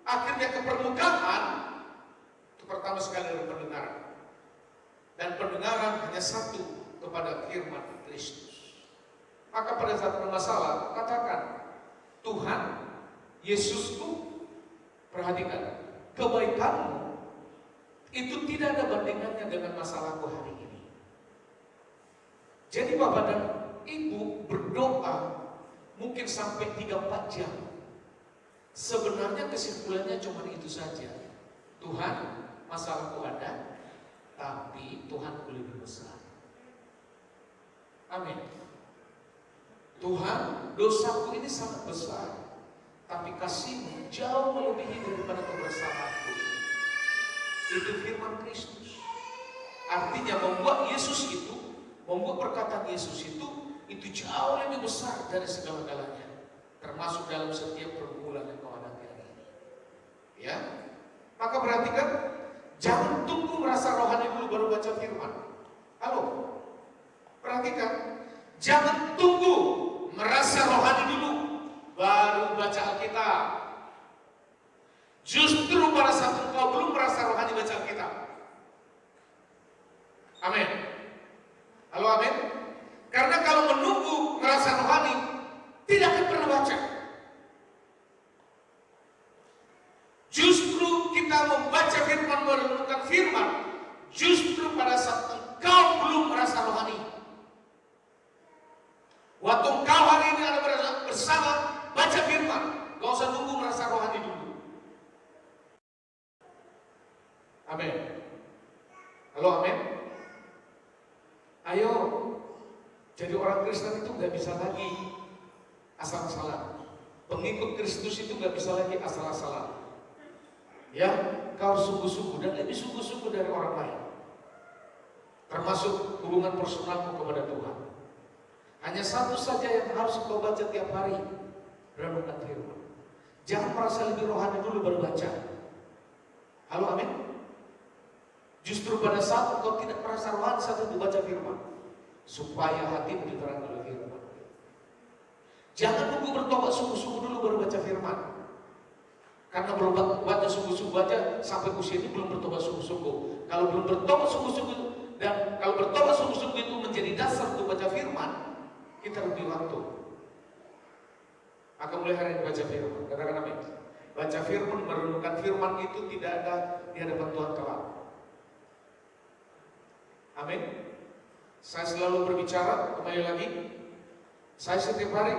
akhirnya ke permukaan. Itu pertama sekali dari pendengaran, dan pendengaran hanya satu, kepada firman Kristus. Maka pada saat bermasalah, katakan, Tuhan, Yesusku, perhatikan, kebaikanmu itu tidak ada bandingannya dengan masalahku hari ini. Jadi Bapak dan Ibu berdoa mungkin sampai 3-4 jam. Sebenarnya kesimpulannya cuma itu saja. Tuhan, masalahku ada, tapi Tuhanku lebih besar. Amin. Tuhan, dosaku ini sangat besar, tapi kasihmu jauh melebihi daripada kebersamaanku. Itu firman Kristus. Artinya membuat Yesus itu, membuat perkataan Yesus itu jauh lebih besar dari segala-galanya, termasuk dalam setiap pergumulan yang kau hadapi hari ini. Ya, maka perhatikan, jangan tunggu merasa rohani dulu baru baca firman. Halo, perhatikan, jangan tunggu merasa rohani dulu baru baca Alkitab. Justru pada saat engkau belum merasa rohani baca Alkitab. Amin. Halo, amin. Karena kalau menunggu merasa rohani, tidak akan pernah baca. Justru kita membaca firman, merenungkan firman, justru pada saat engkau belum merasa rohani. Waktu engkau hari ini ada bersama, baca firman, gak usah tunggu merasa rohani dulu. Amin. Halo, amin. Ayo, jadi orang Kristen itu gak bisa lagi asal-asalan. Pengikut Kristus itu gak bisa lagi asal-asalan. Ya, kau sungguh-sungguh dan lebih sungguh-sungguh dari orang lain. Termasuk hubungan personalmu kepada Tuhan. Hanya satu saja yang harus kau baca tiap hari, renungkan firman. Jangan merasa lebih rohani dulu baru baca. Halo, amin. Justru pada saat kau tidak merasa rohani saat itu baca firman, supaya hatimu diterangkan oleh firman. Jangan nunggu bertobat sungguh-sungguh dulu baru baca firman. Karena belum baca sungguh-sungguh aja sampai usia ini belum bertobat sungguh-sungguh. Kalau belum bertobat sungguh-sungguh dan kalau bertobat sungguh-sungguh itu menjadi dasar untuk baca firman, kita rugi waktu. Maka mulai hari ini baca firman. Katakan amin. Baca firman, merenungkan firman itu tidak ada di hadapan Tuhan kelak. Amin. Saya selalu berbicara, kembali lagi, saya setiap hari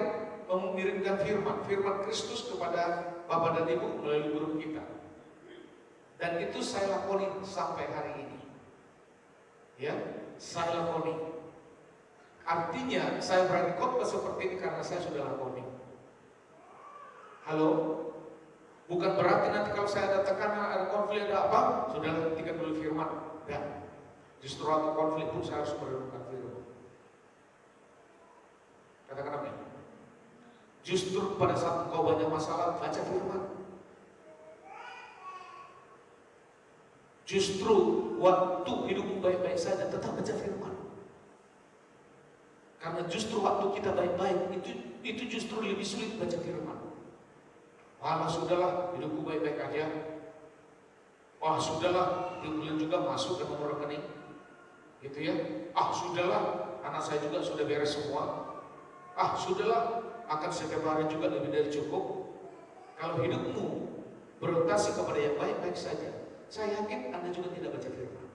mengirimkan firman Kristus kepada Bapak dan Ibu melalui guru kita. Dan itu saya lakoni sampai hari ini. Ya, saya lakoni. Artinya saya berani khotbah seperti ini karena saya sudah lakoni. Halo, bukan berarti nanti kalau saya ada tekanan, ada konflik, ada apa, sudah tinggal dulu firman. Dan justru waktu konflik pun saya harus merenungkan firman. Katakan amin. Justru pada saat engkau banyak masalah, baca firman. Justru waktu hidupmu baik-baik saja, tetap baca firman. Karena justru waktu kita baik-baik, itu justru lebih sulit baca firman. Wah, sudahlah, hidupku baik-baik aja. Wah, sudahlah, di bulan juga masuk ke nomor rekening. Gitu ya. Ah, sudahlah, anak saya juga sudah beres semua. Ah, sudahlah, akan setiap hari juga lebih dari cukup. Kalau hidupmu berorientasi kepada yang baik-baik saja, saya yakin Anda juga tidak baca firman.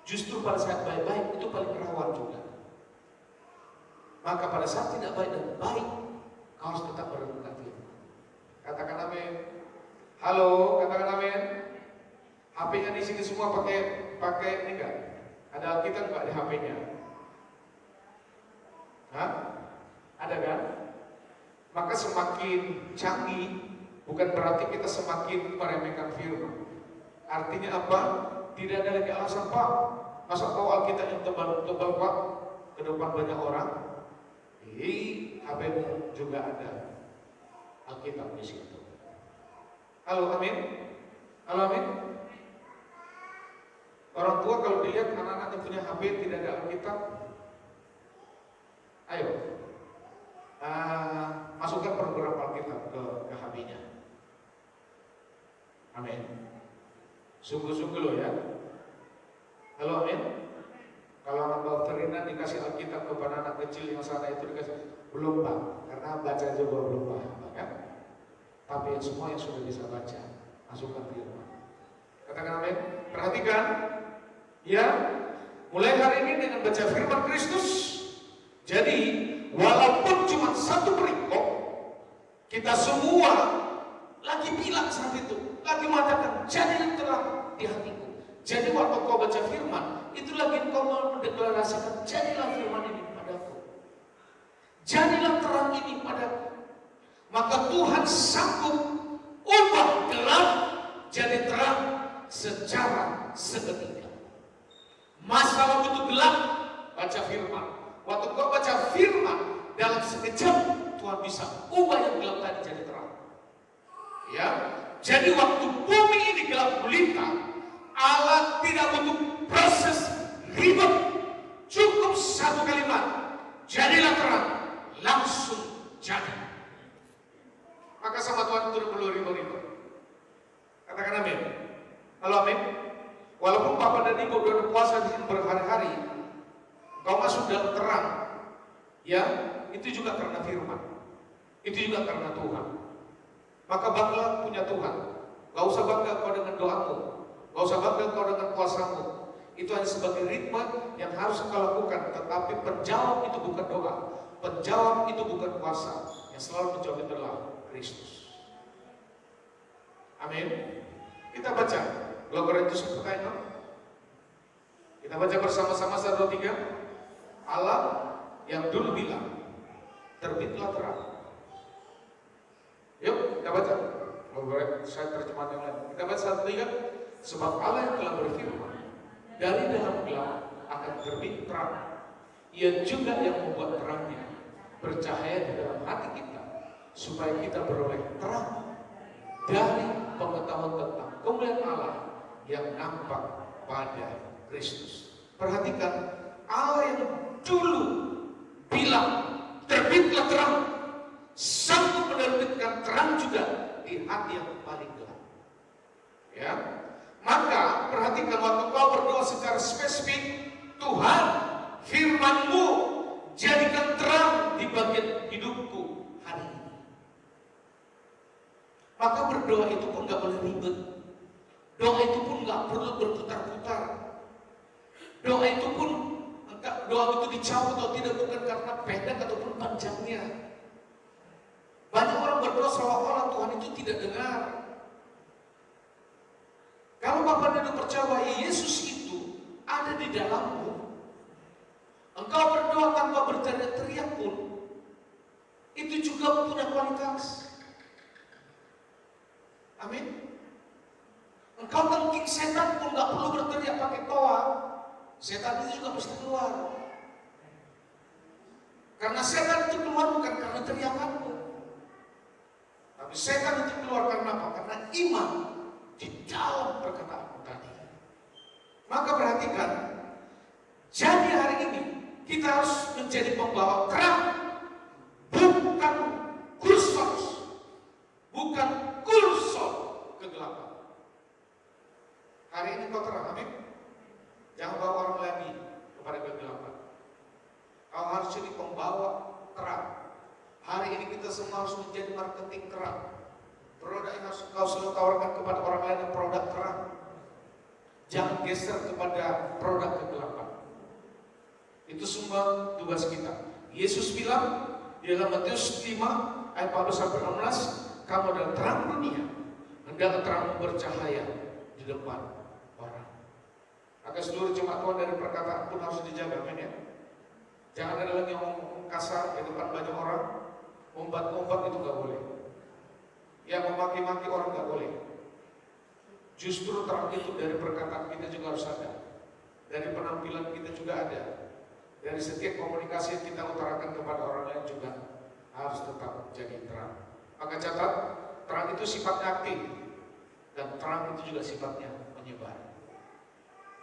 Justru pada saat baik-baik itu paling rawan juga. Maka pada saat tidak baik dan baik, kau harus tetap merenungkan firman. Katakan amin. Halo, katakan amin. HP-nya di sini semua pakai ini enggak? Ada Alkitab enggak di HP-nya? Hah? Ada kan? Maka semakin canggih bukan berarti kita semakin meremehkan firman. Artinya apa? Tidak ada lagi alasan, Pak. Masa kau Alkitab yang tebal-tebal, Pak? Ke depan banyak orang. Di HP-mu juga ada Alkitab di situ. Halo, amin. Halo, amin. Orang tua kalau dilihat anak-anak yang punya HP tidak ada Alkitab, ayo masukkan program Alkitab ke HP-nya. Amin. Sungguh-sungguh loh ya. Halo, amin. Kalau anak dokterina dikasih Alkitab kepada anak kecil yang sana itu dikasih, belum Pak, karena baca juga belum paham, kan? Tapi yang semua yang sudah bisa baca, masukkan firman. Katakan amin. Perhatikan, ya, mulai hari ini dengan baca firman Kristus. Jadi, walaupun cuma satu perikop, kita semua lagi bilang saat itu, lagi mengatakan, jadilah terang di hatiku. Jadi waktu kau baca firman, itu lagi kau mendeklarasikan, jadilah firman ini padaku. Jadilah terang Tuhan sanggup ubah gelap jadi terang secara seketika. Masalah itu gelap, baca firman. Waktu kau baca firman, dalam sekejap Tuhan bisa ubah yang gelap tadi jadi terang. Ya, jadi waktu bumi ini gelap gulita, Allah tidak butuh proses ribet, cukup satu kalimat, jadilah terang, langsung jadi. Maka sama Tuhan itu perlu ribet-ribet. Katakan amin. Halo amin. Walaupun Papa dan Ibu sudah puasa di sini berhari-hari, kau masuk dalam terang, ya, itu juga karena firman, itu juga karena Tuhan. Maka banggalah punya Tuhan. Gak usah bangga kau dengan doamu, gak usah bangga kau dengan puasamu. Itu hanya sebagai ritme yang harus kau lakukan. Tetapi penjawab itu bukan doa, penjawab itu bukan puasa. Yang selalu menjawab itu adalah Kristus. Amin. Kita baca 2 Korintus 1 ayat 6. Kita baca bersama-sama 1, 2, 3. Allah yang dulu bilang, terbitlah terang. Yuk kita baca. Saya terjemahan yang lain. Kita baca 1, 3. Sebab Allah yang telah berfirman, dari dalam gelap akan terbit terang. Ia juga yang membuat terangnya bercahaya di dalam hati kita, supaya kita beroleh terang dari pengetahuan tentang kemuliaan Allah yang nampak pada Kristus. Perhatikan, Allah yang dulu bilang terbitlah terang, sanggup menerbitkan terang juga di hati yang paling gelap. Ya, maka perhatikan waktu kau berdoa secara spesifik, Tuhan, firman-Mu jadikan terang di bagian hidupku hari ini. Maka berdoa itu pun gak boleh ribet. Doa itu pun gak perlu berputar-putar. Doa itu pun, doa itu dicabut atau tidak bukan karena pendek ataupun panjangnya. Banyak orang berdoa seolah-olah Tuhan itu tidak dengar. Kalau Bapak dan Ibu percaya bahwa Yesus itu ada di dalammu, engkau berdoa tanpa berteriak-teriak pun, itu juga punya kualitas. Amin. Engkau tengking setan pun gak perlu berteriak pakai toa, setan itu juga pasti keluar. Karena setan itu keluar bukan karena teriakanmu, tapi setan itu keluar karena apa? Karena iman di dalam perkataanmu tadi. Maka perhatikan, jadi hari ini kita harus menjadi pembawa terang, bukan kursor, bukan kursor kegelapan. Hari ini kau terang, amin. Jangan bawa orang lagi kepada kegelapan. Kau harus jadi pembawa terang. Hari ini kita semua harus menjadi marketing terang. Produk yang harus kau selalu tawarkan kepada orang lain adalah produk terang. Jangan geser kepada produk kegelapan. Itu semua tugas kita. Yesus bilang di dalam Matius 5 ayat 14-16, kamu adalah terang dunia, hendaklah terangmu bercahaya di depan orang. Maka seluruh jemaat Tuhan dari perkataan pun harus dijaga, amin ya. Jangan ada lagi yang ngomong kasar di depan banyak orang, ngumpat-ngumpat itu gak boleh. Yang memaki-maki orang gak boleh. Justru terang itu dari perkataan kita juga harus ada, dari penampilan kita juga ada, dari setiap komunikasi yang kita utarakan kepada orang lain juga harus tetap jadi terang. Maka catat, terang itu sifatnya aktif dan terang itu juga sifatnya menyebar.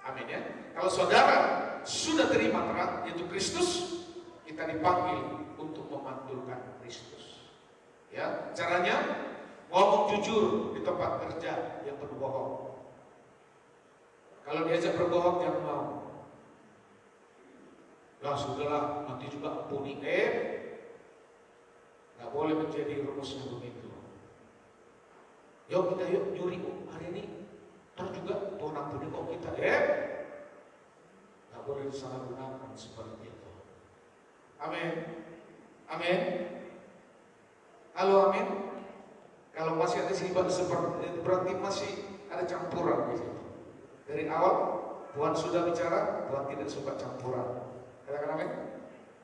Amin ya. Kalau saudara sudah terima terang, yaitu Kristus, kita dipanggil untuk memantulkan Kristus. Ya, caranya ngomong jujur di tempat kerja yang berbohong. Kalau diajak berbohong jangan mau. Lah sudahlah, nanti juga ampuni. Nggak boleh menjadi rumusnya begitu. Yuk kita yuk nyuri hari ini. Ntar juga Tuhan ampuni kok kita. Nggak boleh disalahgunakan seperti itu. Amin. Amin. Halo amin. Kalau masih ada sifat seperti berarti masih ada campuran di situ. Dari awal Tuhan sudah bicara, Tuhan tidak suka campuran. Katakan amin.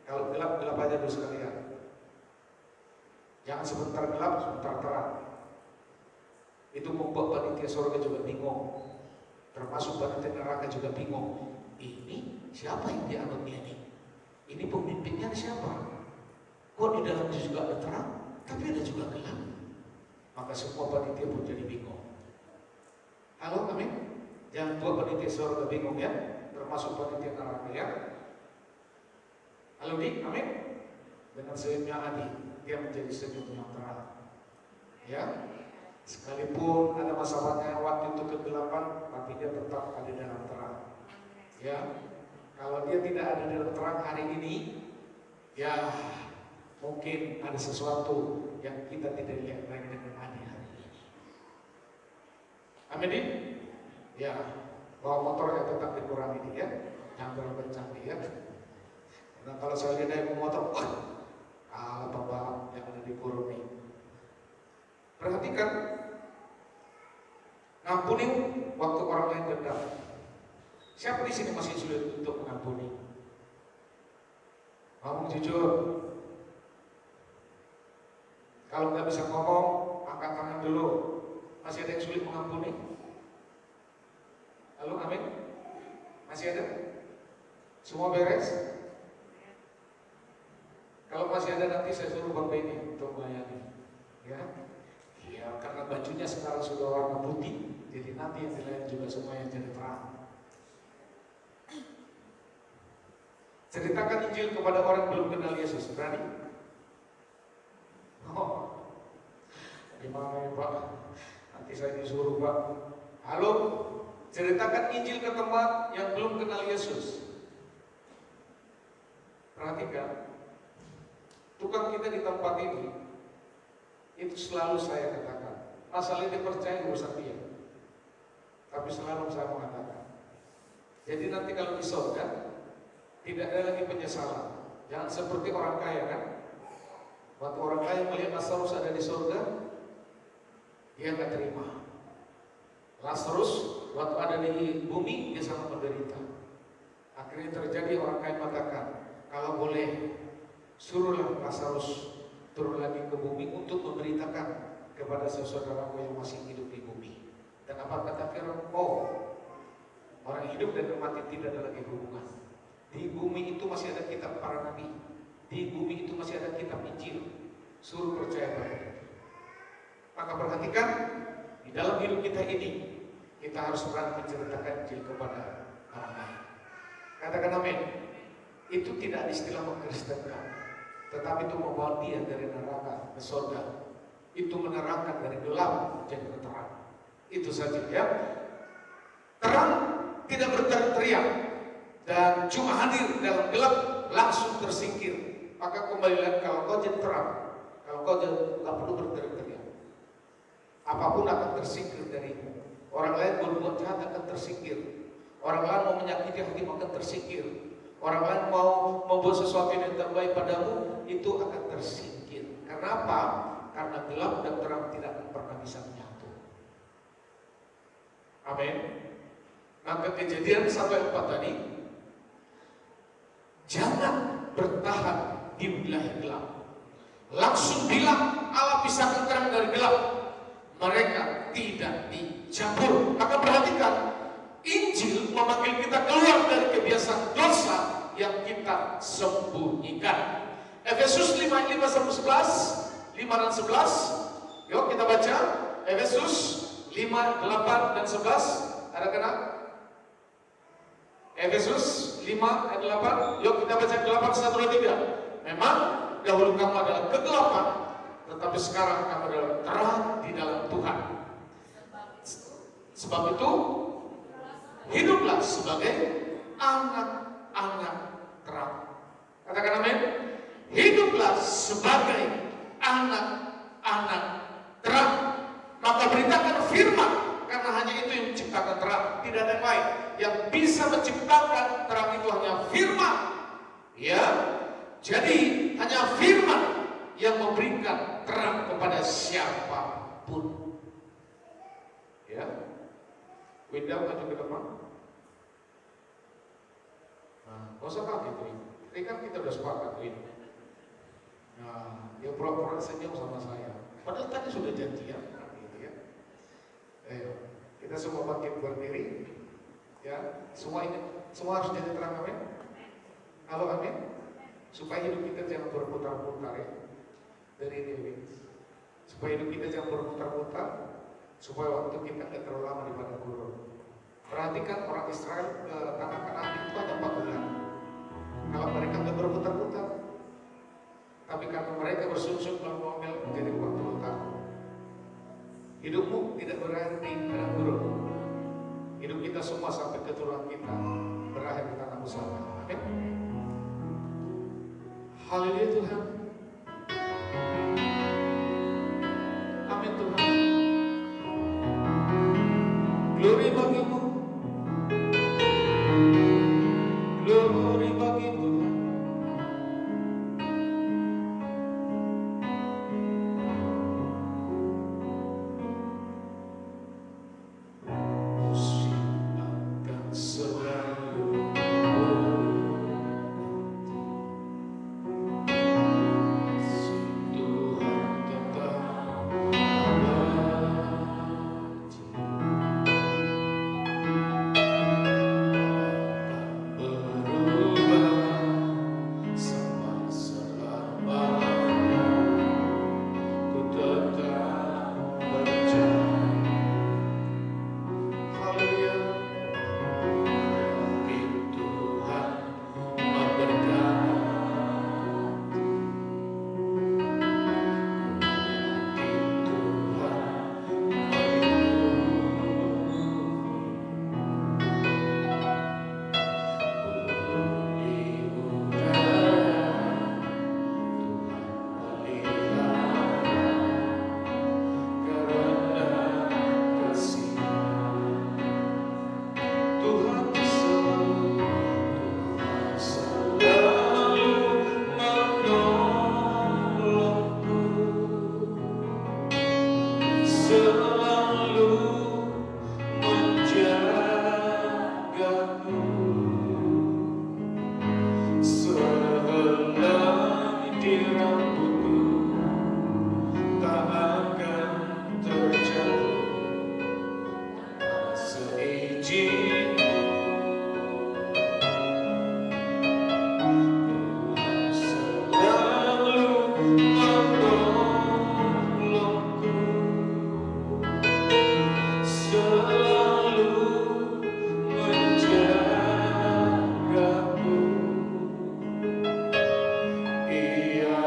Kalau gelap aja dulu sekalian. Jangan sebentar gelap, sebentar terang. Itu membuat panitia surga juga bingung. Termasuk panitia neraka juga bingung. Ini siapa yang dianutnya ini? Ini pemimpinnya siapa? Kok di dalamnya juga ada terang, tapi ada juga gelap? Maka semua panitia pun jadi bingung. Halo, amin. Jangan buat panitia surga bingung ya, termasuk panitia neraka ya. Halo di, amin. Dengan senyumnya Adi, dia menjadi senyum yang terang. Ya, sekalipun ada masalahnya waktu itu kegelapan, tapi dia tetap ada dalam terang. Ya, kalau dia tidak ada dalam terang hari ini, ya mungkin ada sesuatu yang kita tidak lihat lagi dengan Adi hari ini. Amin di? Ya, bawa motornya tetap dikurangi ya, jangan terlalu kencang ya. Nah kalau saya lihat dari motor, kalah pembalap yang ada di Purun nih. Perhatikan, ngampuni waktu orang lain dendam. Siapa di sini masih sulit untuk mengampuni? Ngomong jujur. Kalau nggak bisa ngomong, angkat tangan dulu. Masih ada yang sulit mengampuni? Halo, amin? Masih ada? Semua beres? Kalau masih ada nanti saya suruh Bang Benny untuk melayani. Ya, ya karena bajunya sekarang sudah warna putih, jadi nanti yang dilayani juga semuanya jadi terang. Ceritakan Injil kepada orang yang belum kenal Yesus, berani? Oh, gimana ya Pak? Nanti saya disuruh Pak. Halo, ceritakan Injil ke teman yang belum kenal Yesus. Perhatikan. Tukang kita di tempat ini, itu selalu saya katakan, masalah dia percaya urusan dia. Tapi selalu saya mengatakan, jadi nanti kalau di surga, tidak ada lagi penyesalan. Jangan seperti orang kaya kan. Waktu orang kaya melihat Lazarus ada di surga, dia nggak terima. Lazarus waktu ada di bumi, dia sangat menderita. Akhirnya terjadi orang kaya mengatakan, kalau boleh, suruhlah Lazarus turun lagi ke bumi untuk memberitakan kepada saudaraku yang masih hidup di bumi. Dan apa kata Firman? Oh, orang hidup dan mati tidak ada lagi hubungan. Di bumi itu masih ada kitab para nabi. Di bumi itu masih ada kitab Injil. Suruh percaya pada itu. Maka perhatikan, di dalam hidup kita ini, kita harus berani menceritakan Injil kepada orang lain. Katakan amin. Itu tidak ada istilah mengkristenkan, tetapi itu membawa dia dari neraka ke surga. Itu menerangkan dari gelap menjadi terang. Itu saja ya. Terang tidak berteriak dan cuma hadir dalam gelap langsung tersingkir. Maka kembali lagi, kalau kau jadi terang, kalau kau tidak perlu berteriak, apapun akan tersingkir darimu. Orang lain berbuat jahat akan tersingkir. Orang lain mau menyakiti hatimu akan tersingkir. Orang lain mau membuat sesuatu yang terbaik padamu, itu akan tersingkir. Karena apa? Karena gelap dan terang tidak akan pernah bisa menyatu. Amin. Maka Kejadian 1:4 tadi, jangan bertahan di wilayah gelap. Langsung bilang Allah pisahkan terang dari gelap. Mereka tidak dicampur. Maka perhatikan, Injil memanggil kita keluar dari kebiasaan dosa yang kita sembunyikan. Efesus 5:5-11, 5 dan 11. Yuk kita baca Efesus 5, 8 dan 11. Ada kena? Efesus 5 ayat 8. Yuk kita baca 8, 1, 2, 3. Memang dahulu kamu adalah kegelapan, tetapi sekarang kamu adalah terang di dalam Tuhan. Sebab itu hiduplah sebagai anak-anak terang. Katakan amin. Hiduplah sebagai anak-anak terang. Maka beritakan firman, karena hanya itu yang menciptakan terang, tidak ada yang lain. Yang bisa menciptakan terang itu hanya firman. Ya, jadi hanya firman yang memberikan terang kepada siapapun. Ya, Winda maju ke depan. Nah, gak usah kaget ini. Ini kan kita udah sepakat ini. Nah, dia pura-pura senyum sama saya. Padahal tadi sudah janjian, gitu ya. Ayo, kita semua bangkit berdiri. Ya, semua harus jadi terang, amin. Halo, amin. Supaya hidup kita jangan berputar-putar ya. Dari ini, supaya hidup kita jangan berputar-putar, supaya waktu kita tidak terlalu lama di padang gurun. Perhatikan orang Israel ke tanah Kanaan itu hanya 4 bulan. Kalau mereka nggak berputar-putar, tapi karena mereka bersungsung mengambil menjadi 40 tahun. Hidupmu tidak berakhir di padang gurun. Hidup kita semua sampai keturunan kita berakhir di tanah pusaka. Amin. Haleluya Tuhan. Amin Tuhan. Glory bagimu. Glory bagi Tuhan. Musim akan selalu Tuhan tetap Ia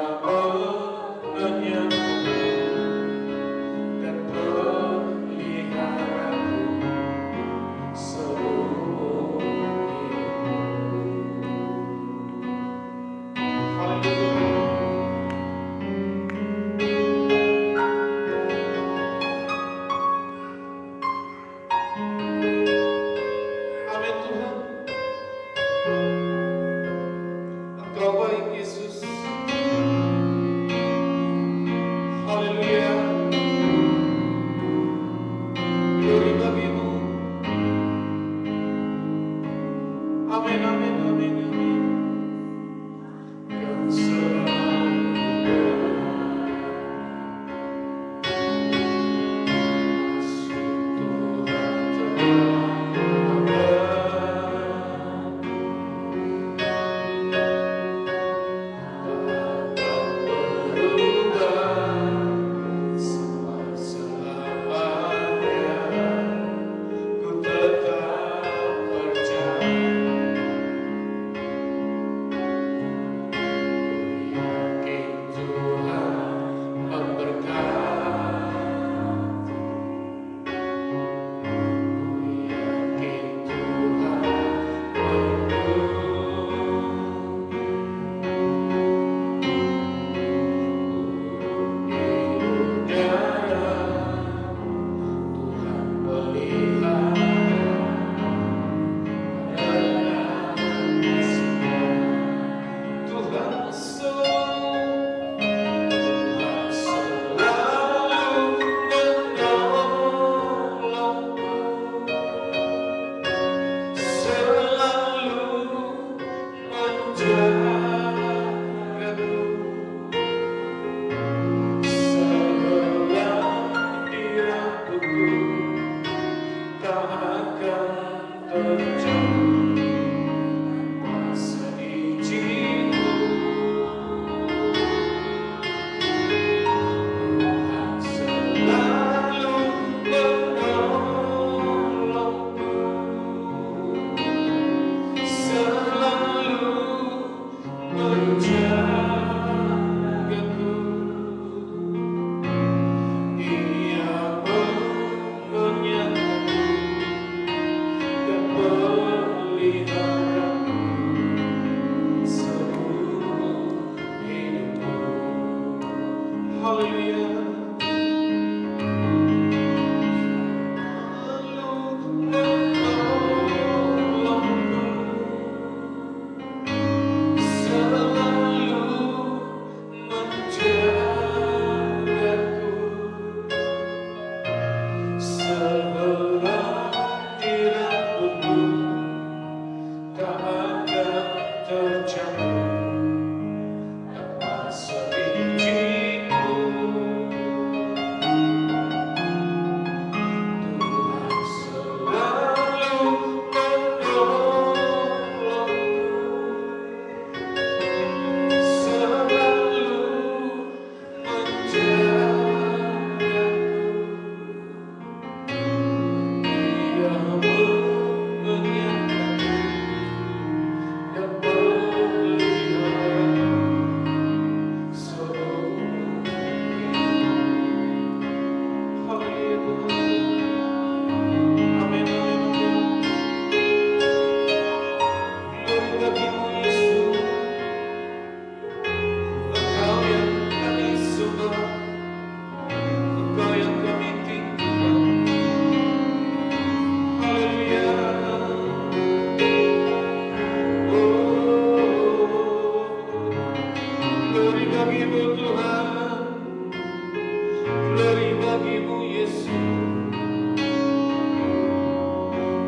Haleluya.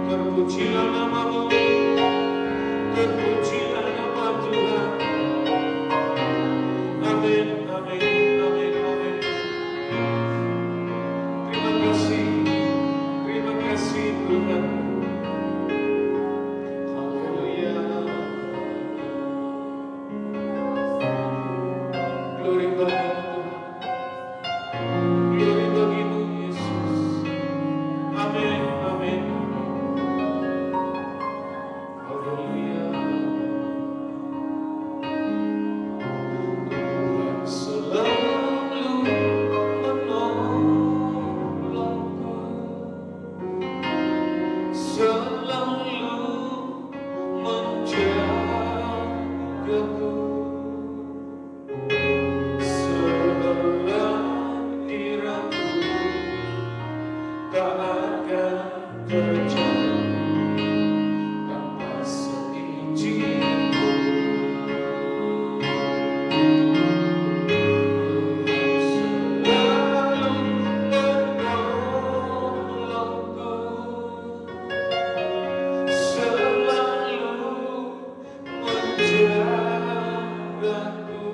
Terpujilah namamu, terpujilah nama Tuhan. Amin, amin, amin, amin. Terima kasih Tuhan. Haleluya. Glory bagimu Tuhan, glory bagimu Yesus. Amin, amin. Haleluya. Tuhan selalu menolongku, selalu menjagaku, selama diraku tak akan terjatuh tanpa seizinku. Tuhan selalu menolongku, selalu menjagaku.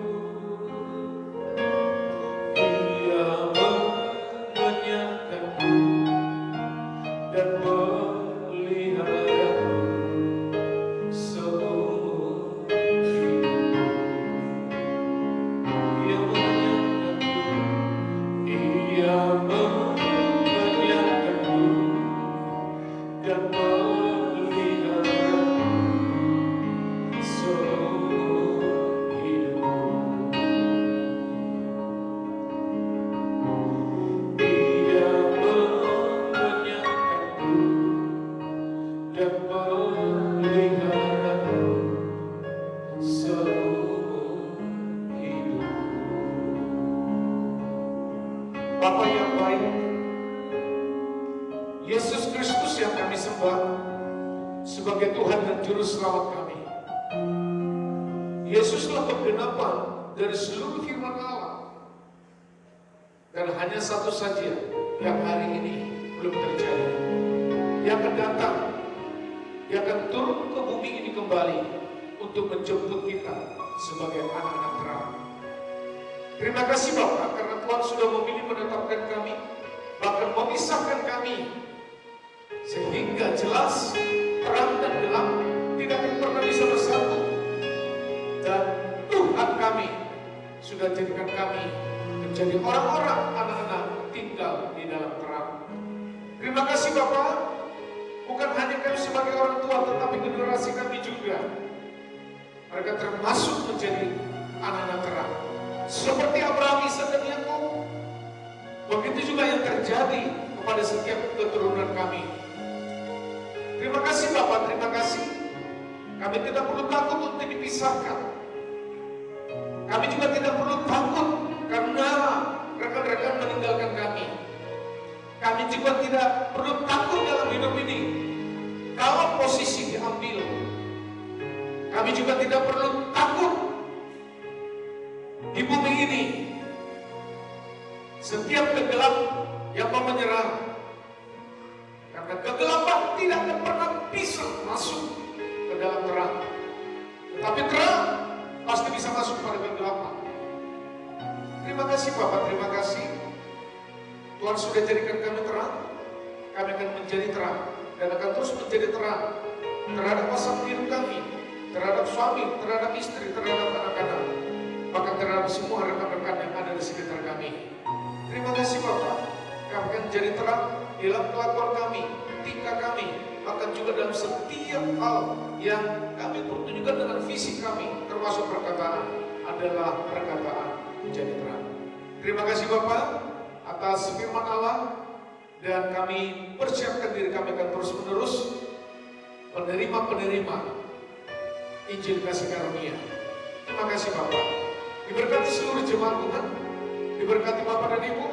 Ia mengenyangkanku dan memeliharaku seumur hidup. Ia mengenyangkanku, Ia mengenyangkanku dan memeliharaku seumur hidup. Ia mengenyangkanku dan memeliharaku seumur hidup. Bapa yang baik, Yesus Kristus yang kami sembah sebagai Tuhan dan Juru Selamat kami. Yesuslah penggenapan dari seluruh firman Allah. Dan hanya satu saja yang hari ini belum terjadi. Yang akan datang, yang akan turun ke bumi ini kembali untuk menjemput kita sebagai anak-anak terang. Terima kasih Bapak karena Tuhan sudah memilih menetapkan kami, bahkan memisahkan kami, sehingga jelas terang dan gelap tidak akan pernah bisa bersatu. Dan Tuhan kami sudah jadikan kami menjadi orang-orang anak-anak tinggal di dalam terang. Terima kasih Bapak, bukan hanya kami sebagai orang tua, tetapi generasi kami juga. Mereka termasuk menjadi anak-anak terang. Seperti Abraham, Ishak dan Yakub. Begitu juga yang terjadi kepada setiap keturunan kami. Terima kasih Bapak, terima kasih. Kami tidak perlu takut untuk dipisahkan. Kami juga tidak perlu takut karena juga tidak perlu takut dalam hidup ini. Kalau posisi diambil, kami juga tidak perlu takut di bumi ini. Setiap kegelapan yang mau menyerang, karena kegelapan tidak akan pernah bisa masuk ke dalam terang. Tetapi terang pasti bisa masuk pada kegelapan. Terima kasih Bapak, terima kasih. Tuhan sudah jadikan kami terang. Kami akan menjadi terang dan akan terus menjadi terang terhadap pasangan hidup kami, terhadap suami, terhadap istri, terhadap anak-anak, bahkan terhadap semua rekan-rekan yang ada di sekitar kami. Terima kasih Bapak. Kami akan menjadi terang dalam kelakuan kami, tingkah kami, bahkan juga dalam setiap hal yang kami pertunjukkan dengan visi kami, termasuk perkataan adalah perkataan menjadi terang. Terima kasih Bapak atas firman Allah, dan kami persiapkan diri kami akan terus menerus penerima Injil kasih karunia. Terima kasih Bapak. Diberkati seluruh jemaat Tuhan, diberkati Bapak dan Ibu.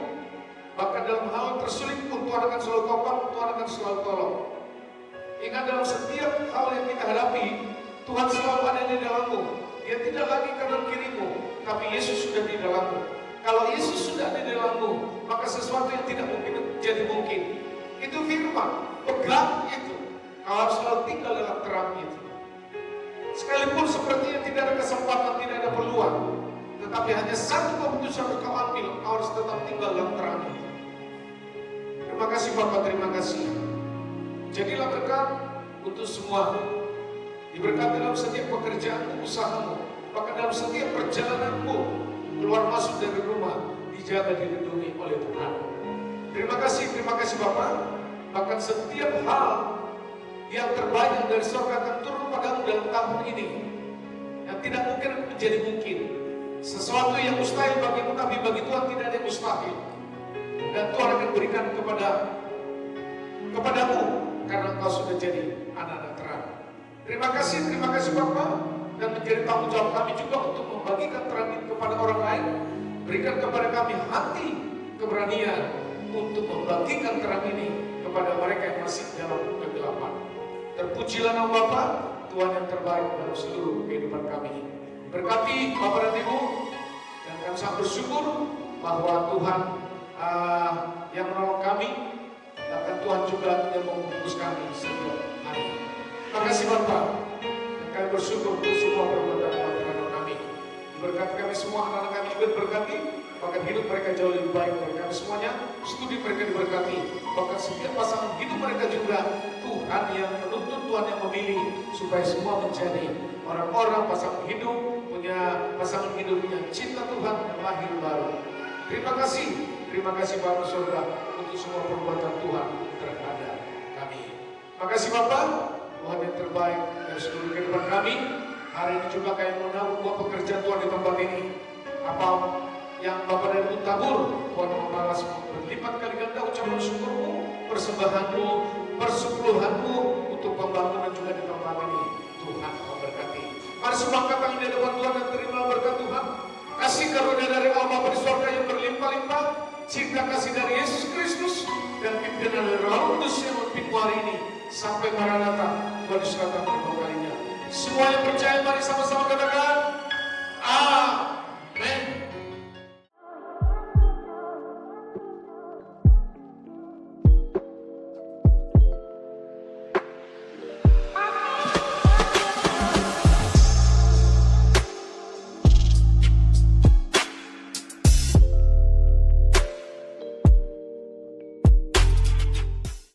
Bahkan dalam hal tersulit pun Tuhan akan selalu topang, Tuhan akan selalu tolong. Ingat, dalam setiap hal yang kita hadapi, Tuhan selalu ada di dalammu. Dia tidak lagi kanan kirimu, tapi Yesus sudah di dalammu. Kalau Yesus sudah ada di dalammu, maka sesuatu yang tidak mungkin jadi mungkin. Itu firman, pegang itu. Kau harus selalu tinggal dalam terang itu. Sekalipun sepertinya tidak ada kesempatan, tidak ada peluang, tetapi hanya satu keputusan yang kau ambil, kau harus tetap tinggal dalam terang itu. Terima kasih Bapak, terima kasih. Jadilah berkat untuk semua. Diberkati dalam setiap pekerjaanmu, usahamu, bahkan dalam setiap perjalananmu keluar masuk dari rumah, dijaga, dilindungi oleh Tuhan. Terima kasih Bapak. Bahkan setiap hal yang terbaik dari surga akan turun padamu dalam tahun ini, yang tidak mungkin menjadi mungkin. Sesuatu yang mustahil bagimu, tapi bagi Tuhan tidak ada yang mustahil. Dan Tuhan akan berikan kepadamu karena engkau sudah jadi anak-anak terang. Terima kasih Bapak, dan menjadi tanggung jawab kami juga untuk membagikan terang ini kepada orang lain. Berikan kepada kami hati keberanian untuk membagikan terang ini kepada mereka yang masih dalam kegelapan. Terpujilah nama Bapa, Tuhan yang terbaik dalam seluruh kehidupan kami. Berkati Bapak dan Ibu, dan kami sangat bersyukur bahwa Tuhan yang menolong kami, dan Tuhan juga yang membungkus kami setiap hari. Terima kasih Bapak, dan kami bersyukur untuk semua perbuatan Tuhan terhadap kami. Berkati kami semua, anak-anak kami juga diberkati, bahkan hidup mereka jauh lebih baik dari kami semuanya. Studi mereka diberkati, bahkan setiap pasangan hidup mereka juga Tuhan yang menuntut, Tuhan yang memilih, supaya semua menjadi orang-orang pasangan hidup, punya pasangan hidup yang cinta Tuhan dan lahir baru. Terima kasih Bapak Surga untuk semua perbuatan Tuhan terhadap kami. Terima kasih Bapak, Tuhan yang terbaik dari seluruh kehidupan kami. Hari ini juga kami menanggung buat pekerjaan Tuhan di tempat ini. Apa yang Bapak dan Ibu tabur, Tuhan membalas berlipat kali ganda ucapan syukurmu, persembahanmu, persepuluhanmu untuk pembangunan juga di tempat ini. Tuhan memberkati. Mari semua angkat tangan di depan Tuhan dan terima berkat Tuhan. Kasih karunia dari Allah Bapa di surga yang berlimpah-limpah, cinta kasih dari Yesus Kristus, dan pimpinan dari Roh Kudus yang memimpin hari ini sampai Maranatha, Tuhan diserahkan kedua kalinya. Semua yang percaya, mari sama-sama katakan Amin.